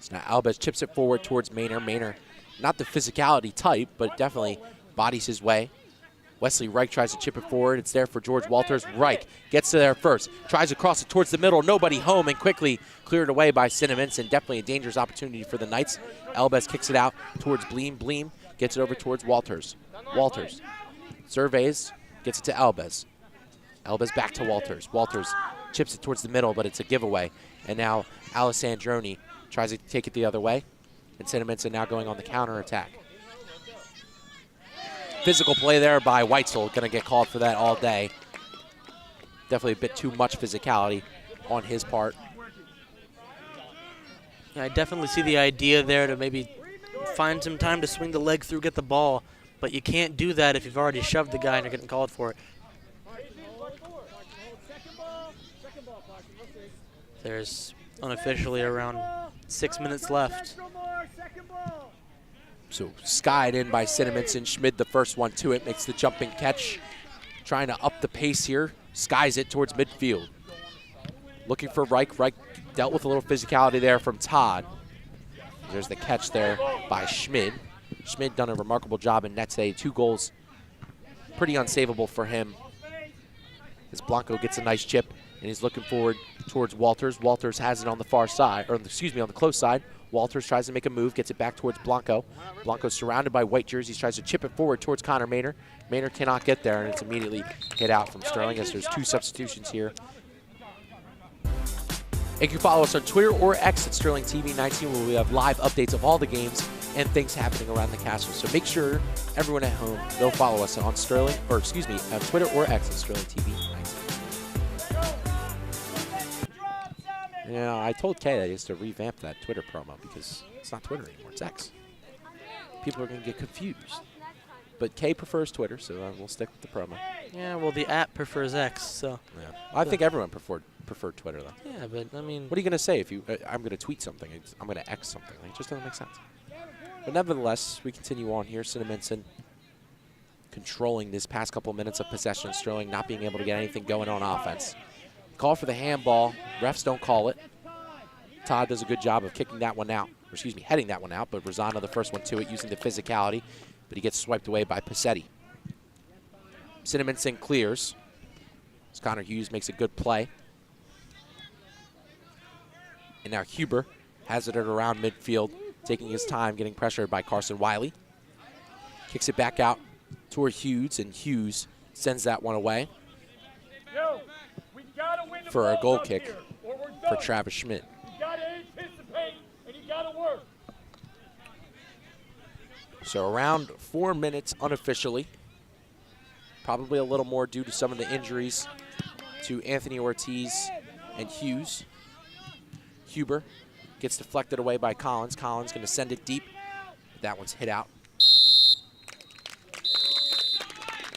So now Albez chips it forward towards Maynor. Maynor, not the physicality type, but definitely bodies his way. Wesley Reich tries to chip it forward. It's there for George Walters. Reich gets to there first, tries to cross it towards the middle. Nobody home, and quickly cleared away by Cinnaminson. Definitely a dangerous opportunity for the Knights. Albez kicks it out towards Bleem. Bleem gets it over towards Walters. Walters surveys, gets it to Albez. Albez back to Walters. Walters chips it towards the middle, but it's a giveaway. And now Alessandroni tries to take it the other way. And Cinnaminson now going on the counter attack. Physical play there by Weitzel. Going to get called for that all day. Definitely a bit too much physicality on his part. Yeah, I definitely see the idea there to maybe find some time to swing the leg through, get the ball. But you can't do that if you've already shoved the guy and you're getting called for it. There's unofficially around 6 minutes left. So skied in by Cinnaminson. Schmid, the first one to it, makes the jumping catch. Trying to up the pace here. Skies it towards midfield. Looking for Reich. Reich dealt with a little physicality there from Todd. There's the catch there by Schmid. Schmid done a remarkable job in net today. 2 goals. Pretty unsavable for him. As Blanco gets a nice chip, and he's looking forward towards Walters. Walters has it on the far side, or excuse me, on the close side. Walters tries to make a move, gets it back towards Blanco. Blanco's surrounded by white jerseys, tries to chip it forward towards Connor Maynor. Maynor cannot get there, and it's immediately hit out from Sterling as there's 2 substitutions here. You can follow us on Twitter or X at Sterling TV 19, where we have live updates of all the games and things happening around the castle. So make sure everyone at home, they'll follow us on Sterling, or excuse me, on Twitter or X at Sterling TV 19. Yeah, I told Kay that he has to revamp that Twitter promo because it's not Twitter anymore, it's X. People are going to get confused. But Kay prefers Twitter, so we'll stick with the promo. Yeah, well, the app prefers X, so. Yeah. I think everyone preferred Twitter, though. Yeah, but, I mean. What are you going to say if you, I'm going to tweet something, I'm going to X something? Like, it just doesn't make sense. But nevertheless, we continue on here. Cinnaminson controlling this past couple minutes of possession. Sterling not being able to get anything going on offense. Call for the handball. Refs don't call it. Todd does a good job of kicking that one out, or excuse me, heading that one out, but Rosano the first one to it using the physicality, but he gets swiped away by Passetti. Cinnaminson clears. As Connor Hughes makes a good play. And now Huber has it around midfield, taking his time, getting pressured by Carson Wiley. Kicks it back out toward Hughes, and Hughes sends that one away for a goal kick for Travis Schmidt. You gotta anticipate and you gotta work. So around 4 minutes unofficially. Probably a little more due to some of the injuries to Anthony Ortiz and Hughes. Huber gets deflected away by Collins. Collins going to send it deep. That one's hit out.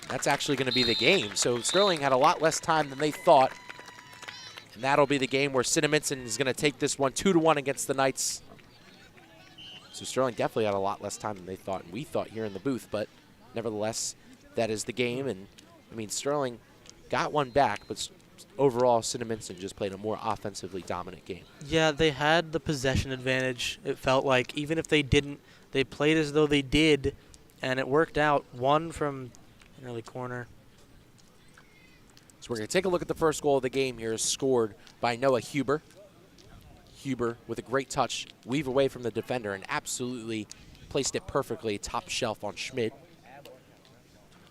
That's actually going to be the game. So Sterling had a lot less time than they thought. And that'll be the game where Cinnaminson is going to take this one 2-1 against the Knights. So Sterling definitely had a lot less time than they thought, and we thought here in the booth. But nevertheless, that is the game. And, I mean, Sterling got one back, but overall, Cinnaminson just played a more offensively dominant game. Yeah, they had the possession advantage. It felt like even if they didn't, they played as though they did, and it worked out. One from an early corner. So we're going to take a look at the first goal of the game here, scored by Noah Huber. Huber with a great touch, weave away from the defender, and absolutely placed it perfectly top shelf on Schmid.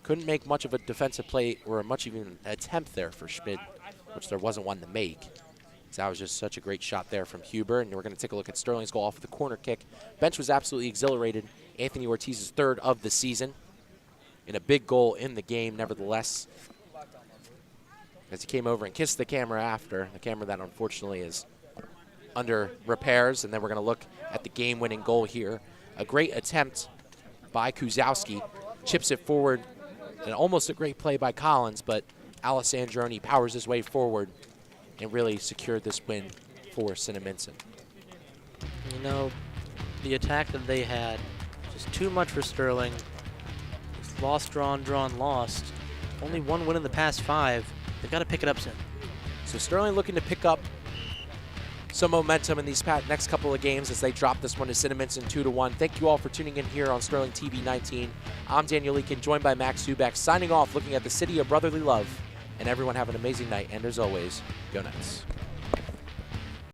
Couldn't make much of a defensive play or much even attempt there for Schmid, which there wasn't one to make. So that was just such a great shot there from Huber, and we're going to take a look at Sterling's goal off of the corner kick. Bench was absolutely exhilarated. Anthony Ortiz's 3rd of the season, and a big goal in the game, nevertheless. As he came over and kissed the camera after, the camera that unfortunately is under repairs, and then we're going to look at the game-winning goal here. A great attempt by Kuzowski, chips it forward, and almost a great play by Collins, but Alessandroni powers his way forward and really secured this win for Cinnaminson. You know, the attack that they had, just too much for Sterling. Just lost, drawn, drawn, lost. Only one win in the past 5. They've got to pick it up soon. So Sterling looking to pick up some momentum in these next couple of games as they drop this one to Cinnaminson 2-1. Thank you all for tuning in here on Sterling TV 19. I'm Daniel Leakin, joined by Max Zuback, signing off, looking at the city of brotherly love. And everyone have an amazing night, and as always, go Knights.